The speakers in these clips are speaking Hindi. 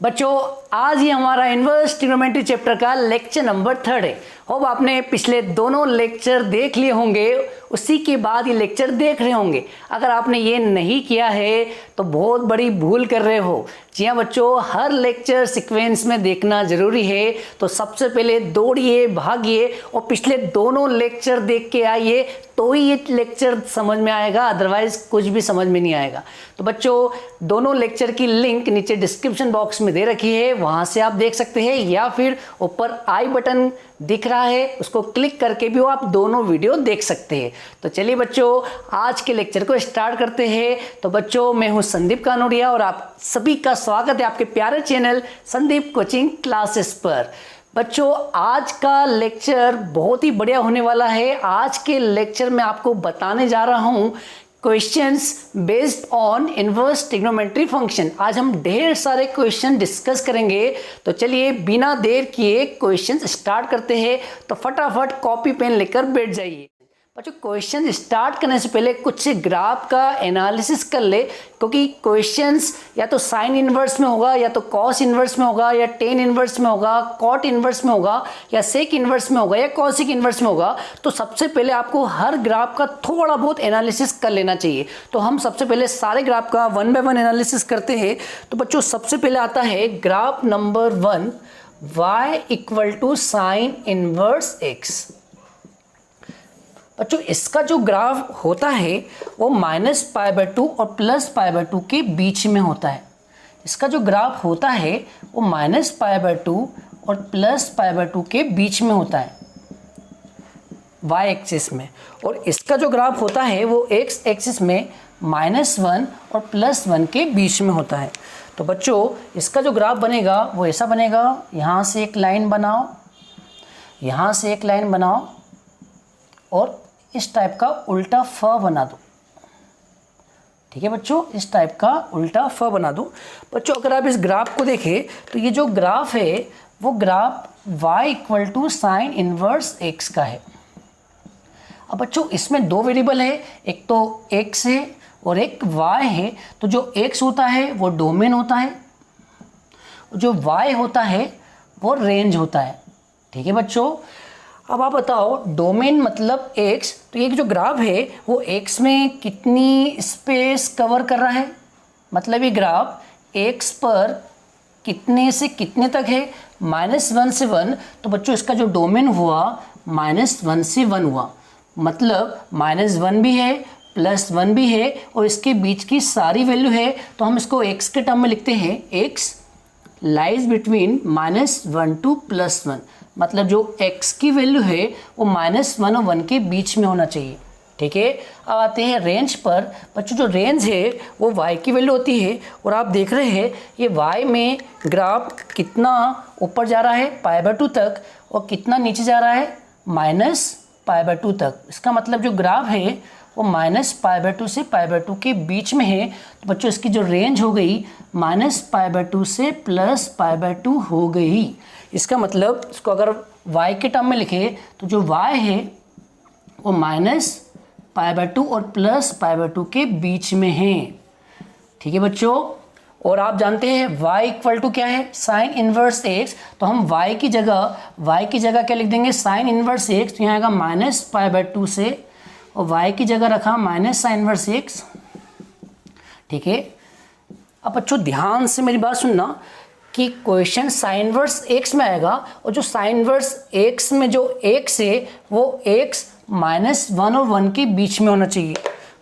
बच्चों आज ही हमारा इन्वर्स ट्रिग्नोमेट्री चैप्टर का लेक्चर नंबर 3 है। होप आपने पिछले दोनों लेक्चर देख लिए होंगे, उसी के बाद ये लेक्चर देख रहे होंगे। अगर आपने ये नहीं किया है तो बहुत बड़ी भूल कर रहे हो। जी हाँ बच्चों, हर लेक्चर सीक्वेंस में देखना जरूरी है। तो सबसे पहले दौड़िए, भागिए और पिछले दोनों लेक्चर देख के आइए, तो ही ये लेक्चर समझ में आएगा, अदरवाइज कुछ भी समझ में नहीं आएगा। तो बच्चों दोनों लेक्चर की लिंक नीचे डिस्क्रिप्शन बॉक्स में दे रखी है, वहां से आप देख सकते हैं, या फिर ऊपर आई बटन दिख रहा है उसको क्लिक करके भी आप दोनों वीडियो देख सकते हैं। तो चलिए बच्चों आज के लेक्चर को स्टार्ट करते हैं। तो बच्चों मैं हूं संदीप कानोड़िया और आप सभी का स्वागत है आपके प्यारे चैनल संदीप कोचिंग क्लासेस पर। बच्चों आज का लेक्चर बहुत ही बढ़िया होने वाला है। आज के लेक्चर में आपको बताने जा रहा हूं questions based on inverse trigonometry function. आज हम ढेर सारे क्वेश्चन डिस्कस करेंगे। तो चलिए बिना देर किए क्वेश्चन स्टार्ट करते हैं। तो फटाफट कॉपी पेन लेकर बैठ जाइए। बच्चों क्वेश्चन स्टार्ट करने से पहले कुछ ग्राफ का एनालिसिस कर ले, क्योंकि क्वेश्चंस या तो साइन इनवर्स में होगा, या तो कॉस इनवर्स में होगा, या टेन इनवर्स में होगा, कॉट इनवर्स में होगा, या सेक इनवर्स में होगा, या कॉसिक इनवर्स में होगा। तो सबसे पहले आपको हर ग्राफ का थोड़ा बहुत एनालिसिस कर लेना चाहिए। तो हम सबसे पहले सारे ग्राफ का 1 बाय 1 एनालिसिस करते हैं। तो बच्चों सबसे पहले आता है graph number 1, y equal to sine inverse x। बच्चों इसका जो ग्राफ होता है वो -π/2 और +π/2 के बीच में होता है। इसका जो ग्राफ होता है वो -π/2 और +π/2 के बीच में होता है y एक्सिस में, और इसका जो ग्राफ होता है वो x एक्सिस में -1 और +1 के बीच में होता है। तो बच्चों इसका जो ग्राफ बनेगा वो ऐसा बनेगा, यहाँ से एक लाइन बनाओ, यहाँ से एक लाइन बनाओ और इस टाइप का उल्टा फ बना दो। ठीक है बच्चों, इस टाइप का उल्टा फ बना दो। बच्चों अगर आप इस ग्राफ को देखें तो ये जो ग्राफ है वो graph y equal to sine inverse x का है। अब बच्चों इसमें दो वेरिएबल है, एक तो x है और एक y है। तो जो x होता है वो डोमेन होता है, जो y होता है वो रेंज होता है। ठीक है बच्चों, अब आप बताओ डोमेन मतलब x, तो ये जो ग्राफ है वो x में कितनी स्पेस कवर कर रहा है, मतलब ये ग्राफ x पर कितने से कितने तक है, -1 से 1। तो बच्चों इसका जो डोमेन हुआ -1 से 1 हुआ, मतलब -1 भी है +1 भी है और इसके बीच की सारी वैल्यू है। तो हम इसको x के टर्म में लिखते हैं, x लाइज बिटवीन -1 टू +1, मतलब जो x की वैल्यू है वो -1 और 1 के बीच में होना चाहिए। ठीक है, अब आते हैं रेंज पर। बच्चों जो रेंज है वो y की वैल्यू होती है, और आप देख रहे हैं ये y में ग्राफ कितना ऊपर जा रहा है π/2 तक, और कितना नीचे जा रहा है -π/2 तक। इसका मतलब जो ग्राफ है वो -π/2 से π/2 के बीच में है। तो बच्चों इसकी जो रेंज हो गई -π/2 से +π/2 हो गई। इसका मतलब इसको अगर y के टर्म में लिखे तो जो y है वो -π/2 और +π/2 के बीच में है। ठीक है बच्चों, और आप जानते हैं y इक्वल टू क्या है, साइन इनवर्स x। तो हम y की जगह क्या लिख देंगे, साइन इनवर्स x। तो यहाँ आएगा -π/2 से, और y की जगह रखा -sin इनवर्स x। ठीक है, अब बच्चों ध्यान से मेरी बात सुनना कि क्वेश्चन साइन इनवर्स x में आएगा, और जो साइन इनवर्स x में जो x है वो x -1 और 1 के बीच में होना चाहिए।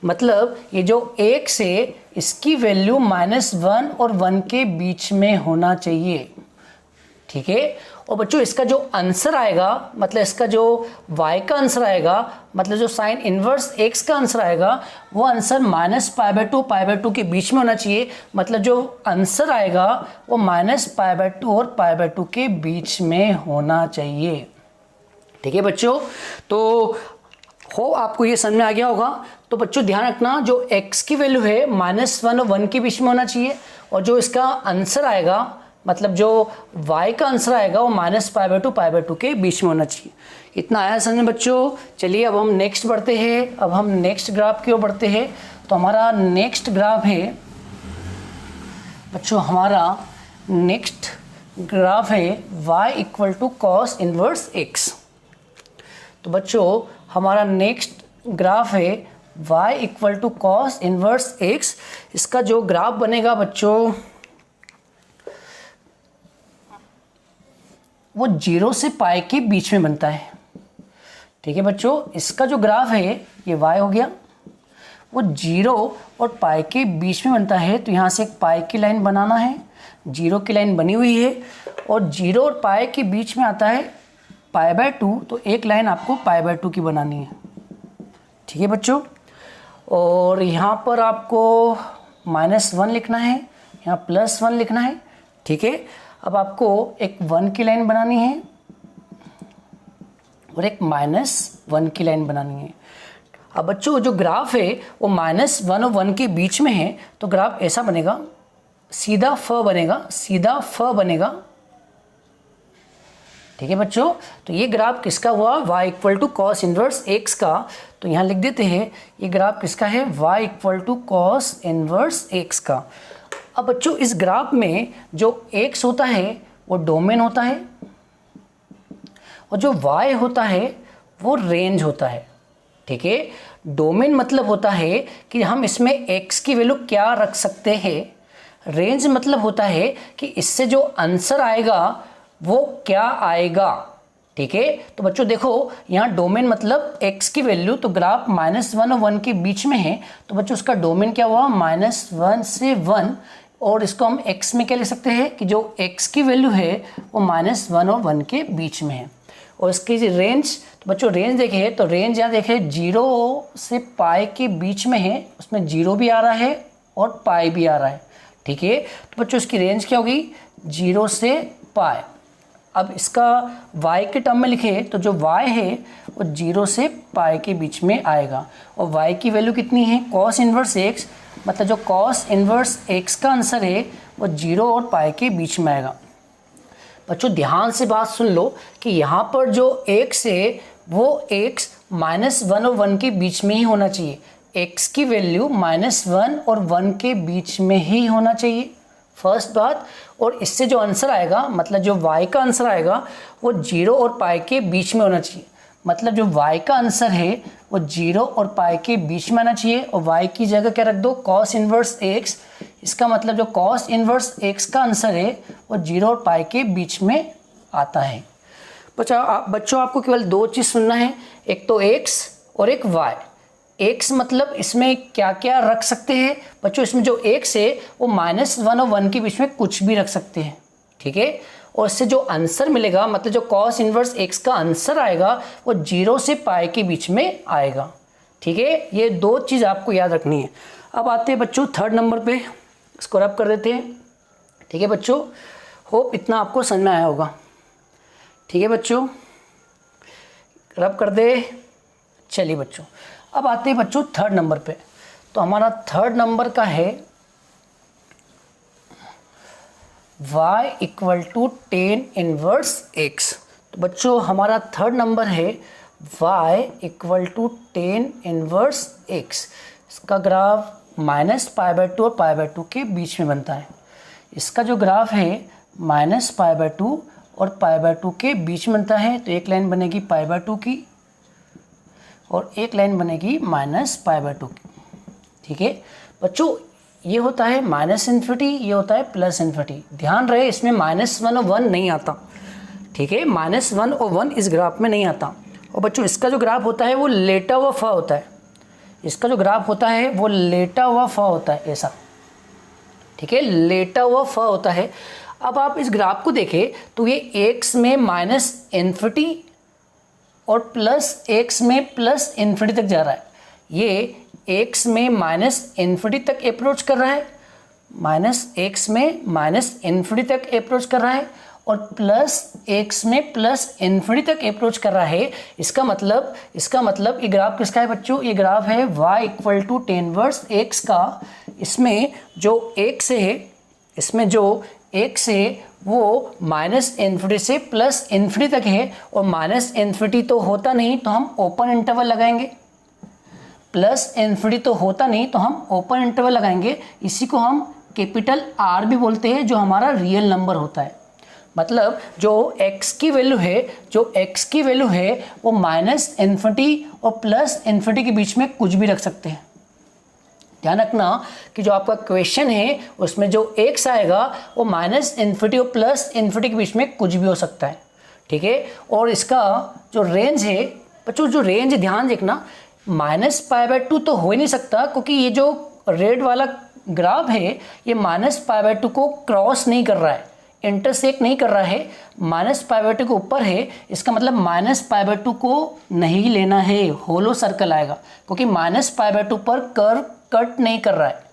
मतलब ये जो x है इसकी वैल्यू -1 और 1 के बीच में होना चाहिए। ठीक है, और बच्चों इसका जो आंसर आएगा, मतलब इसका जो y का आंसर आएगा, मतलब जो साइन इनवर्स x का आंसर आएगा वो आंसर -π/2 π/2 के बीच में होना चाहिए। मतलब जो आंसर आएगा वो -π/2 और π/2 के बीच में होना चाहिए। ठीक है बच्चों, तो हो आपको ये समझ में आ गया होगा। तो बच्चों ध्यान रखना जो x की वैल्यू है -1 और 1 के बीच में होना चाहिए, और जो इसका आंसर आएगा, मतलब जो y का आंसर आएगा वो -π/2 π/2 के बीच में होना चाहिए। इतना आया समझ में बच्चों। चलिए अब हम नेक्स्ट बढ़ते हैं, अब हम नेक्स्ट ग्राफ की ओर बढ़ते हैं। तो हमारा नेक्स्ट ग्राफ है बच्चों हमारा नेक्स्ट ग्राफ है y equal to cos inverse x। तो बच्चों हमारा नेक्स्ट ग्राफ है y equal to cos inverse x। इसका जो ग्राफ बनेगा बच्चों वो 0 से पाई के बीच में बनता है। ठीक है बच्चों, इसका जो ग्राफ है ये y हो गया, वो 0 और पाई के बीच में बनता है। तो यहाँ से एक पाई की लाइन बनाना है, 0 की लाइन बनी हुई है और 0 और पाई के बीच में आता है π/2, तो एक लाइन आपको π/2 की बनानी है। ठीक है बच्चों, और यहाँ पर आपको -1 लिखना है, यहाँ +1 लिखना है। ठीक है, अब आपको एक 1 की लाइन बनानी है और एक -1 की लाइन बनानी है। अब बच्चों जो ग्राफ है वो -1 और 1 के बीच में है, तो ग्राफ ऐसा बनेगा, सीधा फ बनेगा, सीधा फ बनेगा। ठीक है बच्चों, तो ये ग्राफ किसका हुआ, y equal to cos inverse x का। तो यहाँ लिख देते हैं ये ग्राफ किसका है, y equal to cos inverse x का। अब बच्चों इस ग्राफ में जो x होता है वो डोमेन होता है और जो y होता है वो रेंज होता है। ठीक है, डोमेन मतलब होता है कि हम इसमें x की वैल्यू क्या रख सकते हैं, रेंज मतलब होता है कि इससे जो आंसर आएगा वो क्या आएगा। ठीक है, तो बच्चों देखो यहाँ डोमेन मतलब x की वैल्यू, तो ग्राफ -1 और 1 के बीच में है, तो बच्चों उसका डोमेन क्या हुआ, -1 से 1, और इसको हम x में क्या लिख सकते हैं कि जो x की वैल्यू है वो -1 और 1 के बीच में है। और इसकी रेंज, तो बच्चों रेंज देखें तो रेंज यहाँ देखें 0 से पाई के बीच में है, उसमें 0 भी आ रहा है और पाई भी आ रहा है। ठीक है, तो बच्चों इसकी रेंज क्या होगी, 0 से पाई। अब इसका y के टर्म में लिखे तो जो y है वो 0 से पाई के बीच में आएगा, और y की वैल्यू कितनी है, कॉस इनवर्स x, मतलब जो कॉस इनवर्स x का आंसर है वो 0 और पाई के बीच में आएगा। बच्चों ध्यान से बात सुन लो कि यहाँ पर जो x है वो x -1 और 1 के बीच में ही होना चाहिए। x की वैल्यू -1 और 1 के बीच में ही होना चाहिए, फर्स्ट बात। और इससे जो आंसर आएगा, मतलब जो y का आंसर आएगा वो 0 और पाई के बीच में होना चाहिए, मतलब जो y का आंसर है वो 0 और पाई के बीच में आना चाहिए। और y की जगह क्या रख दो, कॉस इनवर्स x। इसका मतलब जो कॉस इनवर्स x का आंसर है वो 0 और पाई के बीच में आता है। बच्चों आपको केवल 2 चीज़ सुनना है, एक तो x और एक y। x मतलब इसमें क्या क्या रख सकते हैं बच्चों, इसमें जो x है वो -1 और 1 के बीच में कुछ भी रख सकते हैं। ठीक है, और इससे जो आंसर मिलेगा, मतलब जो कॉस इनवर्स x का आंसर आएगा वो 0 से पाई के बीच में आएगा। ठीक है, ये 2 चीज़ आपको याद रखनी है। अब आते हैं बच्चों 3rd नंबर पे, इसको रब कर देते हैं। ठीक है बच्चों, होप इतना आपको समझ में आया होगा। ठीक है बच्चों, रब कर दे। चलिए बच्चों अब आते हैं बच्चों 3rd नंबर पे। तो हमारा 3rd नंबर का है y equal to tan inverse x। तो बच्चों हमारा 3rd नंबर है y equal to tan inverse x। इसका ग्राफ -π/2 और π/2 के बीच में बनता है। इसका जो ग्राफ है -π/2 और π/2 के बीच में बनता है, तो एक लाइन बनेगी π/2 की और एक लाइन बनेगी -π/2 की। ठीक है बच्चों, ये होता है -∞, ये होता है +∞। ध्यान रहे इसमें -1 और 1 नहीं आता। ठीक है, -1 और 1 इस ग्राफ में नहीं आता। और बच्चों इसका जो ग्राफ होता है वो लेटा हुआ फ होता है। इसका जो ग्राफ होता है वो लेटा हुआ फ होता है, ऐसा। ठीक है, लेटा हुआ फ होता है। अब आप इस ग्राफ को देखें तो ये x में -∞ और +x में +∞ तक जा रहा है। ये x में -∞ तक अप्रोच कर रहा है, -x में -∞ तक अप्रोच कर रहा है, और +x में +∞ तक अप्रोच कर रहा है। इसका मतलब ये ग्राफ किसका है बच्चों, ये ग्राफ है y equal to tan inverse x का। इसमें जो x है वो -∞ से +∞ तक है, और -∞ तो होता नहीं तो हम ओपन इंटरवल लगाएंगे, +∞ तो होता नहीं तो हम ओपन इंटरवल लगाएंगे। इसी को हम कैपिटल R भी बोलते हैं, जो हमारा रियल नंबर होता है। मतलब जो x की वैल्यू है वो माइनस इन्फिनिटी और प्लस इन्फिनिटी के बीच में कुछ भी रख सकते हैं। ध्यान रखना कि जो आपका क्वेश्चन है उसमें जो x आएगा वो माइनस इन्फिनिटी और प्लस इन्फिनिटी के बीच में कुछ भी हो सकता है, ठीक है। और इसका जो रेंज है बच्चों, जो रेंज ध्यान देखना, -π/2 तो हो ही नहीं सकता, क्योंकि ये जो रेड वाला ग्राफ है ये -π/2 को क्रॉस नहीं कर रहा है, इंटरसेक्ट नहीं कर रहा है, -π/2 के ऊपर है। इसका मतलब -π/2 को नहीं लेना है, होलो सर्कल आएगा, क्योंकि -π/2 पर कर्व कट नहीं कर रहा है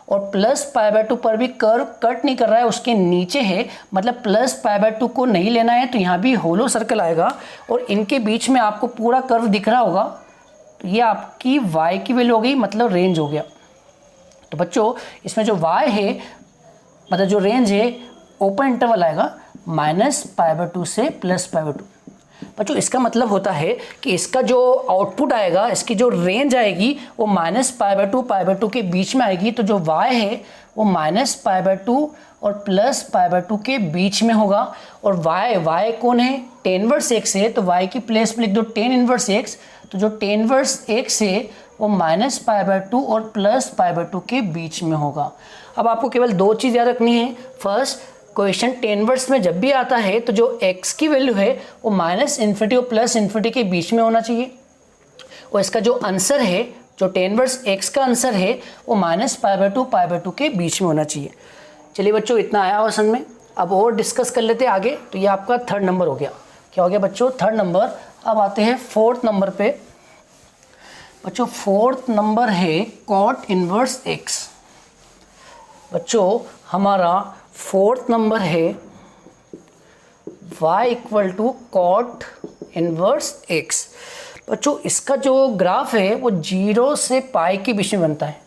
और +π/2 पर भी कर्व कट नहीं कर रहा है, उसके नीचे है, मतलब +π/2 को नहीं लेना है, तो यहाँ भी होलो सर्कल आएगा और इनके बीच में आपको पूरा कर्व दिख रहा होगा। तो ये आपकी y की वैल्यू हो गई, मतलब रेंज हो गया। तो बच्चों इसमें जो y है, मतलब जो रेंज है, ओपन इंटरवल आएगा -π/2 से +π/2। बच्चों इसका मतलब होता है कि इसका जो आउटपुट आएगा, इसकी जो रेंज आएगी वो -π/2 π/2 के बीच में आएगी। तो जो y है वो -π/2 और +π/2 के बीच में होगा। और y कौन है? tan इनवर्स x है, तो y की प्लेस में लिख दो tan इनवर्स x। तो जो tan इनवर्स x है वो -π/2 और +π/2 के बीच में होगा। अब आपको केवल दो चीज़ याद रखनी है। फर्स्ट, क्वेश्चन tan इनवर्स में जब भी आता है तो जो x की वैल्यू है वो -इन्फिनिटी और +इन्फिनिटी के बीच में होना चाहिए। और इसका जो आंसर है, जो tan इनवर्स x का आंसर है वो -π/2 π/2 के बीच में होना चाहिए। चलिए बच्चों, इतना आया समझ में। अब और डिस्कस कर लेते हैं आगे। तो ये आपका थर्ड नंबर हो गया। क्या हो गया बच्चों? Third number. अब आते हैं फोर्थ नंबर पे। बच्चों फोर्थ नंबर है cot इनवर्स x। बच्चों हमारा फोर्थ नंबर है y = cot इनवर्स x। बच्चों इसका जो ग्राफ है वो 0 से पाई के बीच में बनता है।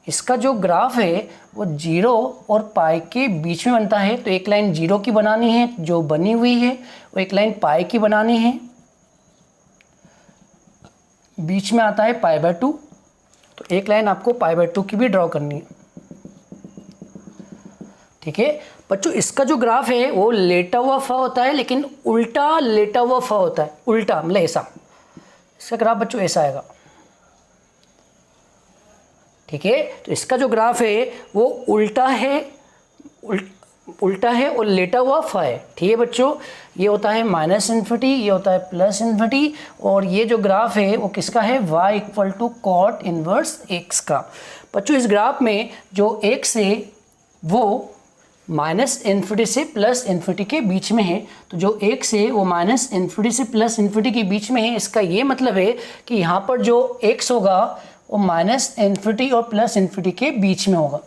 इसका जो ग्राफ है वो 0 और पाई के बीच में बनता है। तो एक लाइन 0 की बनानी है जो बनी हुई है, वो एक लाइन पाई की बनानी है, बीच में आता है π/2। तो एक लाइन आपको π/2 की भी ड्रॉ करनी है, ठीक है बच्चों। इसका जो ग्राफ है वो लेटा हुआ फ होता है, लेकिन उल्टा लेटा हुआ फ होता है, उल्टा मतलब ऐसा। इसका ग्राफ बच्चों ऐसा आएगा, ठीक है। तो इसका जो ग्राफ है वो उल्टा है, उल्टा है और लेटा हुआ फ है, ठीक है बच्चों। ये होता है -इन्फिनिटी, ये होता है +इन्फिनिटी, और ये जो ग्राफ है वो किसका है? y = cot इनवर्स x का। बच्चों इस ग्राफ में जो x है वो -इन्फिनिटी से +इन्फिनिटी के बीच में है। तो जो x है वो -इन्फिनिटी से +इन्फिनिटी के बीच में है। इसका ये मतलब है कि यहाँ पर जो x होगा वो -इन्फिनिटी और +इन्फिनिटी के बीच में होगा।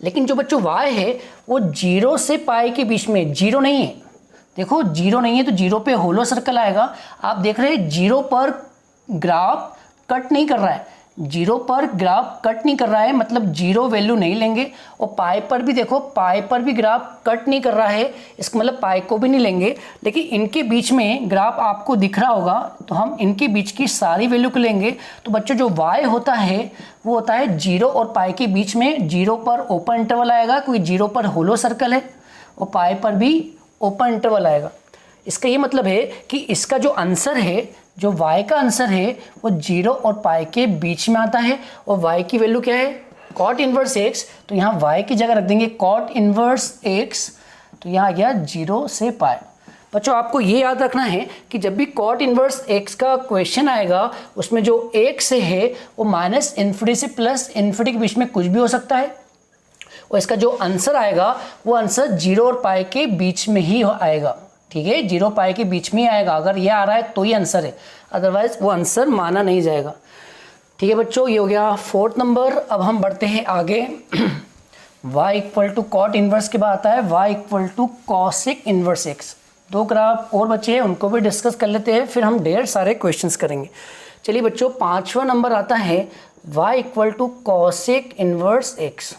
लेकिन जो बच्चों y है वो 0 से पाई के बीच में, 0 नहीं है। देखो 0 नहीं है तो 0 पे होलो सर्कल आएगा। आप देख रहे हैं 0 पर ग्राफ कट नहीं कर रहा है, 0 पर ग्राफ कट नहीं कर रहा है, मतलब 0 वैल्यू नहीं लेंगे। और पाई पर भी देखो, पाई पर भी ग्राफ कट नहीं कर रहा है, इसका मतलब पाई को भी नहीं लेंगे। लेकिन इनके बीच में ग्राफ आपको दिख रहा होगा, तो हम इनके बीच की सारी वैल्यू को लेंगे। तो बच्चों जो y होता है वो होता है 0 और पाई के बीच में। 0 पर ओपन इंटरवल आएगा, क्योंकि 0 पर होलो सर्कल है, और पाई पर भी ओपन इंटरवल आएगा। इसका ये मतलब है कि इसका जो आंसर है, जो y का आंसर है वो 0 और पाई के बीच में आता है। और y की वैल्यू क्या है? cot inverse x। तो यहाँ y की जगह रख देंगे cot इनवर्स x। तो यहाँ आ गया 0 से पाई। बच्चों आपको ये याद रखना है कि जब भी cot इनवर्स x का क्वेश्चन आएगा उसमें जो x है वो -इन्फिनिटी से +इन्फिनिटी के बीच में कुछ भी हो सकता है। और इसका जो आंसर आएगा वो आंसर 0 और पाई के बीच में ही आएगा, ठीक है। 0 पाई के बीच में ही आएगा। अगर ये आ रहा है तो ये आंसर है, अदरवाइज वो आंसर माना नहीं जाएगा, ठीक है बच्चों। ये हो गया फोर्थ नंबर। अब हम बढ़ते हैं आगे। y = cot इनवर्स के बाद आता है y = cosec इनवर्स x। दो ग्राफ और बचे हैं, उनको भी डिस्कस कर लेते हैं, फिर हम ढेर सारे क्वेश्चंस करेंगे। चलिए बच्चों पांचवा नंबर आता है y = cosec इनवर्स x।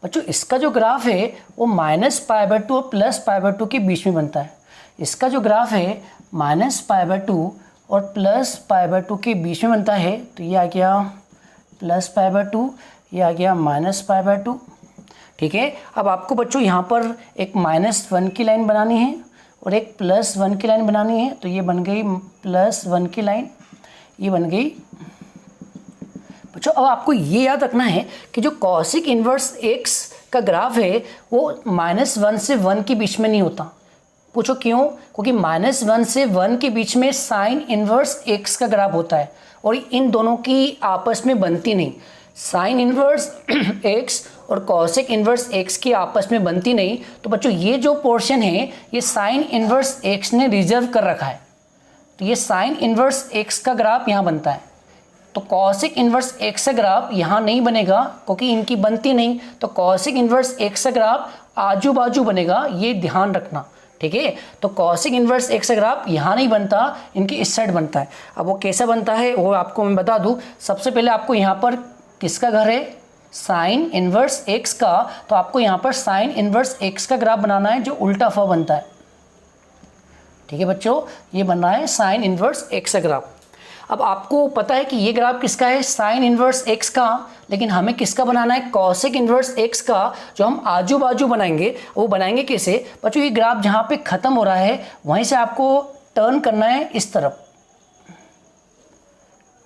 बच्चों इसका जो ग्राफ है वो -π/2 और +π/2 के बीच में बनता है। इसका जो ग्राफ है -π/2 और +π/2 के बीच में बनता है। तो ये आ गया +π/2, ये आ गया -π/2। ठीक है, अब आपको बच्चों यहाँ पर एक -1 की लाइन बनानी है और एक +1 की लाइन बनानी है। तो ये बन गई +1 की लाइन, ये बन गई। बच्चों अब आपको ये याद रखना है कि जो कॉसिक इन्वर्स x का ग्राफ है वो -1 से 1 के बीच में नहीं होता। पूछो क्यों? क्योंकि -1 से 1 के बीच में साइन इन्वर्स x का ग्राफ होता है और इन दोनों की आपस में बनती नहीं। साइन इन्वर्स x और कॉसिक इन्वर्स x की आपस में बनती नहीं। तो बच्चों ये जो पोर्शन है ये साइन इन्वर्स x ने रिजर्व कर रखा है। तो ये साइन इन्वर्स x का ग्राफ यहाँ बनता है। तो कॉसिक इन्वर्स x का ग्राफ यहाँ नहीं बनेगा क्योंकि इनकी बनती नहीं। तो कॉसिक इन्वर्स x का ग्राफ आजू बाजू बनेगा, ये ध्यान रखना। ठीक है, तो कॉसिक इन्वर्स x का ग्राफ यहाँ नहीं बनता, इनकी इस साइड बनता है। अब वो कैसा बनता है वो आपको मैं बता दूँ। सबसे पहले आपको यहाँ पर किसका घर है? साइन इन्वर्स x का। तो आपको यहाँ पर साइन इन्वर्स x का ग्राफ बनाना है जो उल्टा फ बनता है। ठीक है बच्चों, ये बन रहा है साइन इन्वर्स x का ग्राफ। अब आपको पता है कि ये ग्राफ किसका है? साइन इन्वर्स x का। लेकिन हमें किसका बनाना है? कॉसिक इन्वर्स x का। जो हम आजू बाजू बनाएंगे वो बनाएंगे कैसे? बच्चों ये ग्राफ जहाँ पे ख़त्म हो रहा है वहीं से आपको टर्न करना है इस तरफ।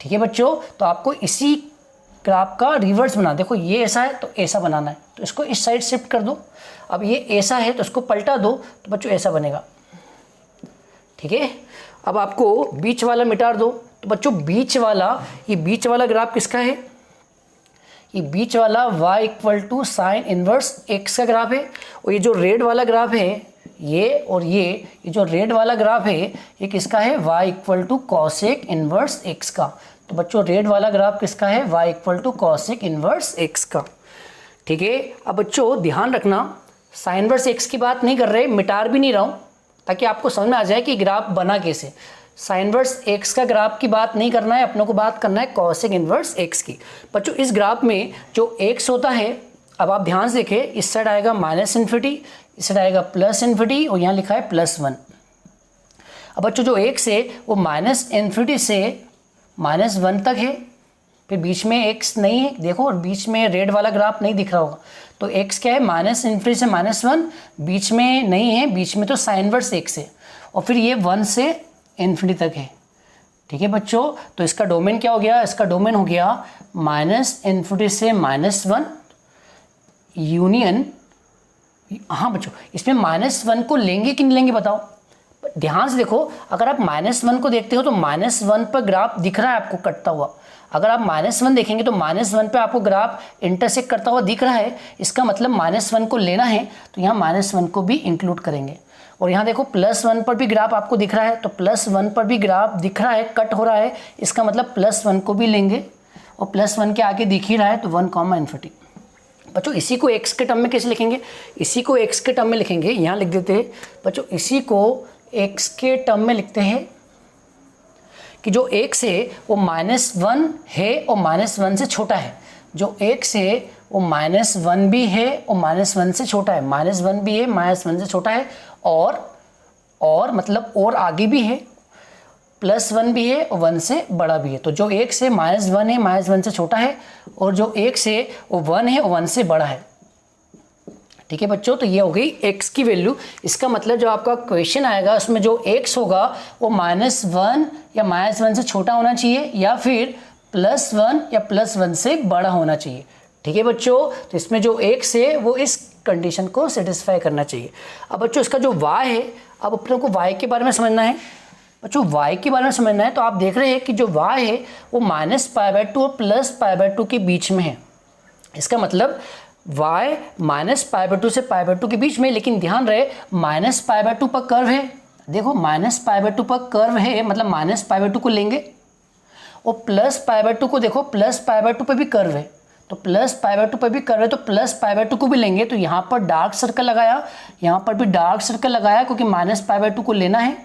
ठीक है बच्चों, तो आपको इसी ग्राफ का रिवर्स बना। देखो ये ऐसा है तो ऐसा बनाना है, तो इसको इस साइड शिफ्ट कर दो। अब ये ऐसा है तो इसको पलटा दो, तो बच्चों ऐसा बनेगा। ठीक है, अब आपको बीच वाला मिटा दो। तो बच्चों बीच वाला, ये बीच वाला ग्राफ किसका है? ये बीच वाला y = साइन इन्वर्स x का ग्राफ है। और ये जो रेड वाला ग्राफ है ये, और ये जो रेड वाला ग्राफ है ये किसका है? y = कॉसिक इन्वर्स x का। तो बच्चों रेड वाला ग्राफ किसका है? y = कॉसिक इन्वर्स x का। ठीक है, अब बच्चों ध्यान रखना साइन इन्वर्स x की बात नहीं कर रहे, मिटार भी नहीं रहा हूँ, ताकि आपको समझ में आ जाए कि ग्राफ बना कैसे। साइन इन्वर्स x का ग्राफ की बात नहीं करना है, अपनों को बात करना है कॉसिक इन्वर्स x की। बच्चों इस ग्राफ में जो x होता है, अब आप ध्यान से देखें, इस साइड आएगा -∞, इस साइड आएगा +∞, और यहाँ लिखा है +1। अब बच्चों जो x है वो -∞ से -1 तक है, फिर बीच में x नहीं है। देखो और बीच में रेड वाला ग्राफ नहीं दिख रहा होगा। तो x क्या है? -∞ से -1, बीच में नहीं है, बीच में तो साइन इन्वर्स x है, और फिर ये 1 से ∞ तक है। ठीक है बच्चों, तो इसका डोमेन क्या हो गया? इसका डोमेन हो गया -∞ से -1 यूनियन। हाँ बच्चों, इसमें -1 को लेंगे कि नहीं लेंगे बताओ? ध्यान से देखो, अगर आप -1 को देखते हो तो -1 पर ग्राफ दिख रहा है आपको कटता हुआ। अगर आप -1 देखेंगे तो -1 पे आपको ग्राफ इंटरसेक्ट करता हुआ दिख रहा है। इसका मतलब -1 को लेना है तो यहाँ -1 को भी इंक्लूड करेंगे। और यहाँ देखो +1 पर भी ग्राफ आपको दिख रहा है, तो +1 पर भी ग्राफ दिख रहा है, कट हो रहा है। इसका मतलब +1 को भी लेंगे, और +1 के आगे दिख ही रहा है तो 1, ∞। बच्चों इसी को x के टर्म में कैसे लिखेंगे? इसी को x के टर्म में लिखेंगे, यहाँ लिख देते हैं बच्चों, इसी को x के टर्म में लिखते हैं कि जो x है वो -1 है और -1 से छोटा है। जो x है वो -1 भी है और -1 से छोटा है, -1 भी है, -1 से छोटा है, और मतलब और आगे भी है, +1 भी है और 1 से बड़ा भी है। तो जो x है -1 है, -1 से छोटा है, और जो x है वो 1 है और 1 से बड़ा है। ठीक है बच्चों, तो ये हो गई x की वैल्यू। इसका मतलब जो आपका क्वेश्चन आएगा उसमें जो x होगा वो -1 या -1 से छोटा होना चाहिए, या फिर +1 या +1 से बड़ा होना चाहिए। ठीक है बच्चों, तो इसमें जो x है वो इस कंडीशन को सेटिस्फाई करना चाहिए। अब बच्चों इसका जो y है, अब अपने को y के बारे में समझना है। बच्चों y के बारे में समझना है तो आप देख रहे हैं कि जो y है वो -π/2 और +π/2 के बीच में है। इसका मतलब y -π/2 से π/2 के बीच में, लेकिन ध्यान रहे -π/2 पर कर्व है। देखो -π/2 पर कर्व है, मतलब -π/2 को लेंगे, और +π/2 को देखो, +π/2 पर भी कर्व है, तो +π/2 पर भी कर्व है तो +π/2 को भी लेंगे। तो यहाँ पर डार्क सर्कल लगाया, यहाँ पर भी डार्क सर्कल लगाया, क्योंकि -π/2 को लेना है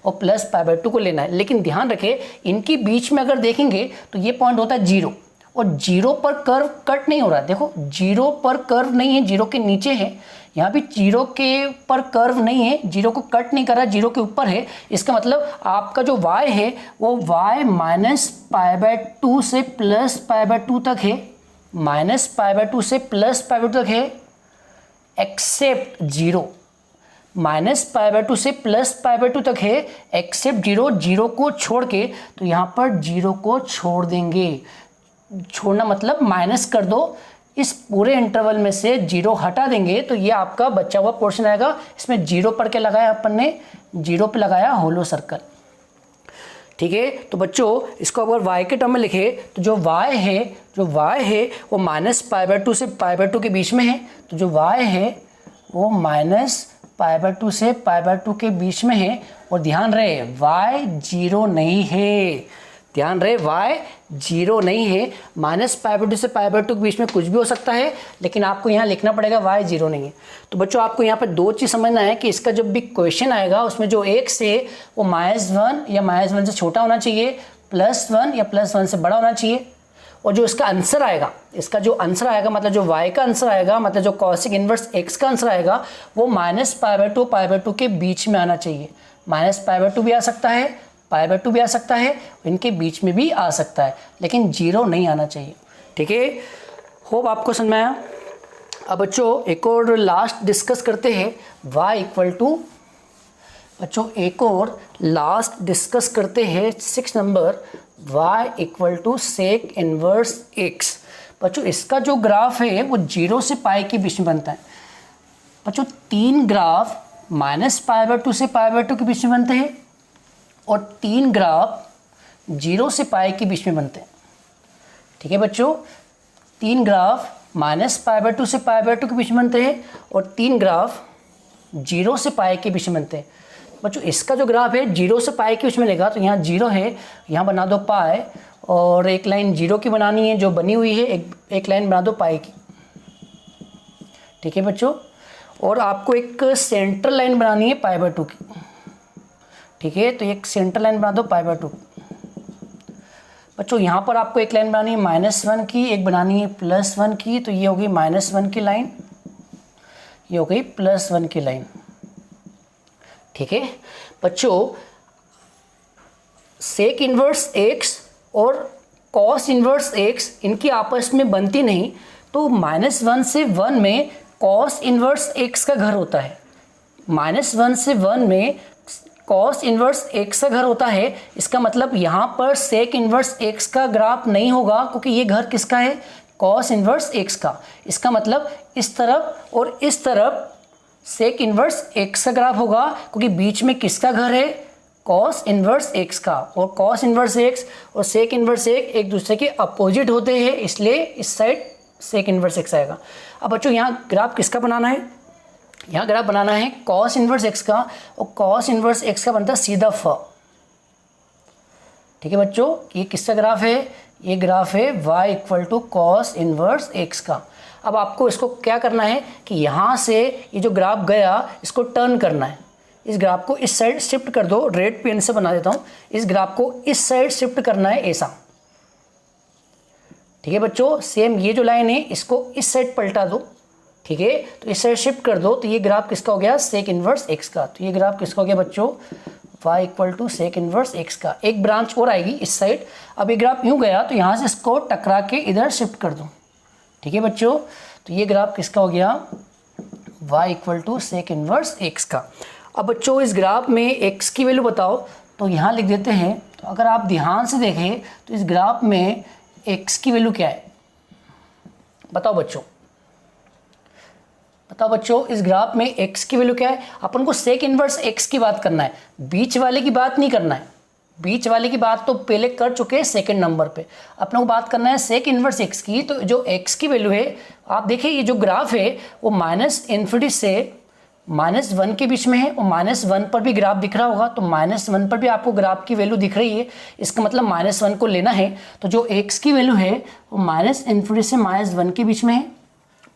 और +π/2 को लेना है। लेकिन ध्यान रखें इनके बीच में अगर देखेंगे तो ये पॉइंट होता है 0, और 0 पर कर्व कट नहीं हो रहा है। देखो 0 पर कर्व नहीं है, 0 के नीचे है, यहाँ भी 0 के पर कर्व नहीं है, 0 को कट नहीं कर रहा, 0 के ऊपर है। इसका मतलब आपका जो y है वो y -π/2 से +π/2 तक है। -π/2 से +π/2 तक है एक्सेप्ट 0। -π/2 से +π/2 तक है एक्सेप्ट 0, 0 को छोड़ के, तो यहाँ पर 0 को छोड़ देंगे। छोड़ना मतलब माइनस कर दो, इस पूरे इंटरवल में से 0 हटा देंगे तो ये आपका बचा हुआ पोर्शन आएगा। इसमें 0 पढ़ के लगाया अपन ने, 0 पे लगाया होलो सर्कल। ठीक है, तो बच्चों इसको अगर y के टर्म में लिखे तो जो y है वो -π/2 से π/2 के बीच में है। तो जो y है वो -π/2 से π/2 के बीच में है। और ध्यान रहे y 0 नहीं है, ध्यान रहे y 0 नहीं है। -π/2 से π/2 के बीच में कुछ भी हो सकता है, लेकिन आपको यहाँ लिखना पड़ेगा y 0 नहीं है। तो बच्चों आपको यहाँ पर दो चीज़ समझना है कि इसका जब भी क्वेश्चन आएगा उसमें जो x है वो -1 या -1 से छोटा होना चाहिए, +1 या +1 से बड़ा होना चाहिए। और जो इसका आंसर आएगा, इसका जो आंसर आएगा मतलब जो y का आंसर आएगा, मतलब जो कॉसिक इनवर्स x का आंसर आएगा वो -π/2 π/2 के बीच में आना चाहिए। -π/2 भी आ सकता है, π/2 भी आ सकता है, इनके बीच में भी आ सकता है, लेकिन 0 नहीं आना चाहिए। ठीक है, होप आपको समझ में आया। अब बच्चों एक और लास्ट डिस्कस करते हैं y इक्वल टू, बच्चों एक और लास्ट डिस्कस करते हैं 6 number, y equal to sec inverse x। बच्चों इसका जो ग्राफ है वो 0 से पाई के बीच में बनता है। बच्चों 3 ग्राफ -π/2 से π/2 के बीच में बनते हैं और 3 ग्राफ 0 से पाई के बीच में बनते हैं। ठीक है बच्चों, 3 ग्राफ -π/2 से π/2 के बीच में बनते हैं और 3 ग्राफ 0 से पाई के बीच में बनते हैं। बच्चों इसका जो ग्राफ है 0 से पाई के बीच में लेगा तो यहाँ 0 है, यहाँ बना दो पाई, और एक लाइन 0 की बनानी है जो बनी हुई है, एक लाइन बना दो पाई की। ठीक है बच्चों, और आपको एक सेंट्रल लाइन बनानी है π/2 की। ठीक है, तो एक सेंटर लाइन बना दो π/2। बच्चों यहाँ पर आपको एक लाइन बनानी है -1 की, एक बनानी है +1 की, तो ये हो गई -1 की लाइन, ये हो गई +1 की लाइन। ठीक है बच्चों, सेक इनवर्स x और कॉस इनवर्स x इनकी आपस में बनती नहीं, तो -1 से 1 में कॉस इनवर्स x का घर होता है। -1 से 1 में कॉस इनवर्स x का घर होता है। इसका मतलब यहाँ पर सेक इनवर्स x का ग्राफ नहीं होगा, क्योंकि ये घर किसका है, कॉस इनवर्स x का। इसका मतलब इस तरफ और इस तरफ सेक इनवर्स x का ग्राफ होगा, क्योंकि बीच में किसका घर है, कॉस इनवर्स x का। और कॉस इनवर्स x और सेक इनवर्स x एक दूसरे के अपोजिट होते हैं, इसलिए इस साइड सेक इनवर्स x आएगा। अब बच्चों यहाँ ग्राफ किसका बनाना है, यहाँ ग्राफ बनाना है कॉस इनवर्स x का, और कॉस इनवर्स x का बनता है सीधा फ। ठीक है बच्चों, ये किसका ग्राफ है, ये ग्राफ है y equal to cos inverse x का। अब आपको इसको क्या करना है कि यहाँ से ये जो ग्राफ गया इसको टर्न करना है। इस ग्राफ को इस साइड शिफ्ट कर दो, रेड पेन से बना देता हूँ। इस ग्राफ को इस साइड शिफ्ट करना है ऐसा। ठीक है बच्चों, सेम ये जो लाइन है इसको इस साइड पलटा दो। ठीक है, तो इस साइड शिफ्ट कर दो, तो ये ग्राफ किसका हो गया, सेक इनवर्स x का। तो ये ग्राफ किसका हो गया बच्चों, y equal to sec inverse x का। एक ब्रांच और आएगी इस साइड। अब ये ग्राफ यूँ गया तो यहाँ से इसको टकरा के इधर शिफ्ट कर दो। ठीक है बच्चों, तो ये ग्राफ किसका हो गया, y equal to sec inverse x का। अब बच्चों इस ग्राफ में x की वैल्यू बताओ, तो यहाँ लिख देते हैं। तो अगर आप ध्यान से देखें तो इस ग्राफ में x की वैल्यू क्या है, बताओ बच्चों, बताओ बच्चों इस ग्राफ में x की वैल्यू क्या है। अपन को सेक इनवर्स x की बात करना है, बीच वाले की बात नहीं करना है। बीच वाले की बात तो पहले कर चुके हैं सेकंड नंबर पे। अपने को बात करना है सेक इनवर्स x की। तो जो x की वैल्यू है, आप देखिए ये जो ग्राफ है वो -∞ से -1 के बीच में है, और -1 पर भी ग्राफ दिख रहा होगा। तो -1 पर भी आपको ग्राफ की वैल्यू दिख रही है, इसका मतलब -1 को लेना है। तो जो x की वैल्यू है वो -∞ से -1 के बीच में है,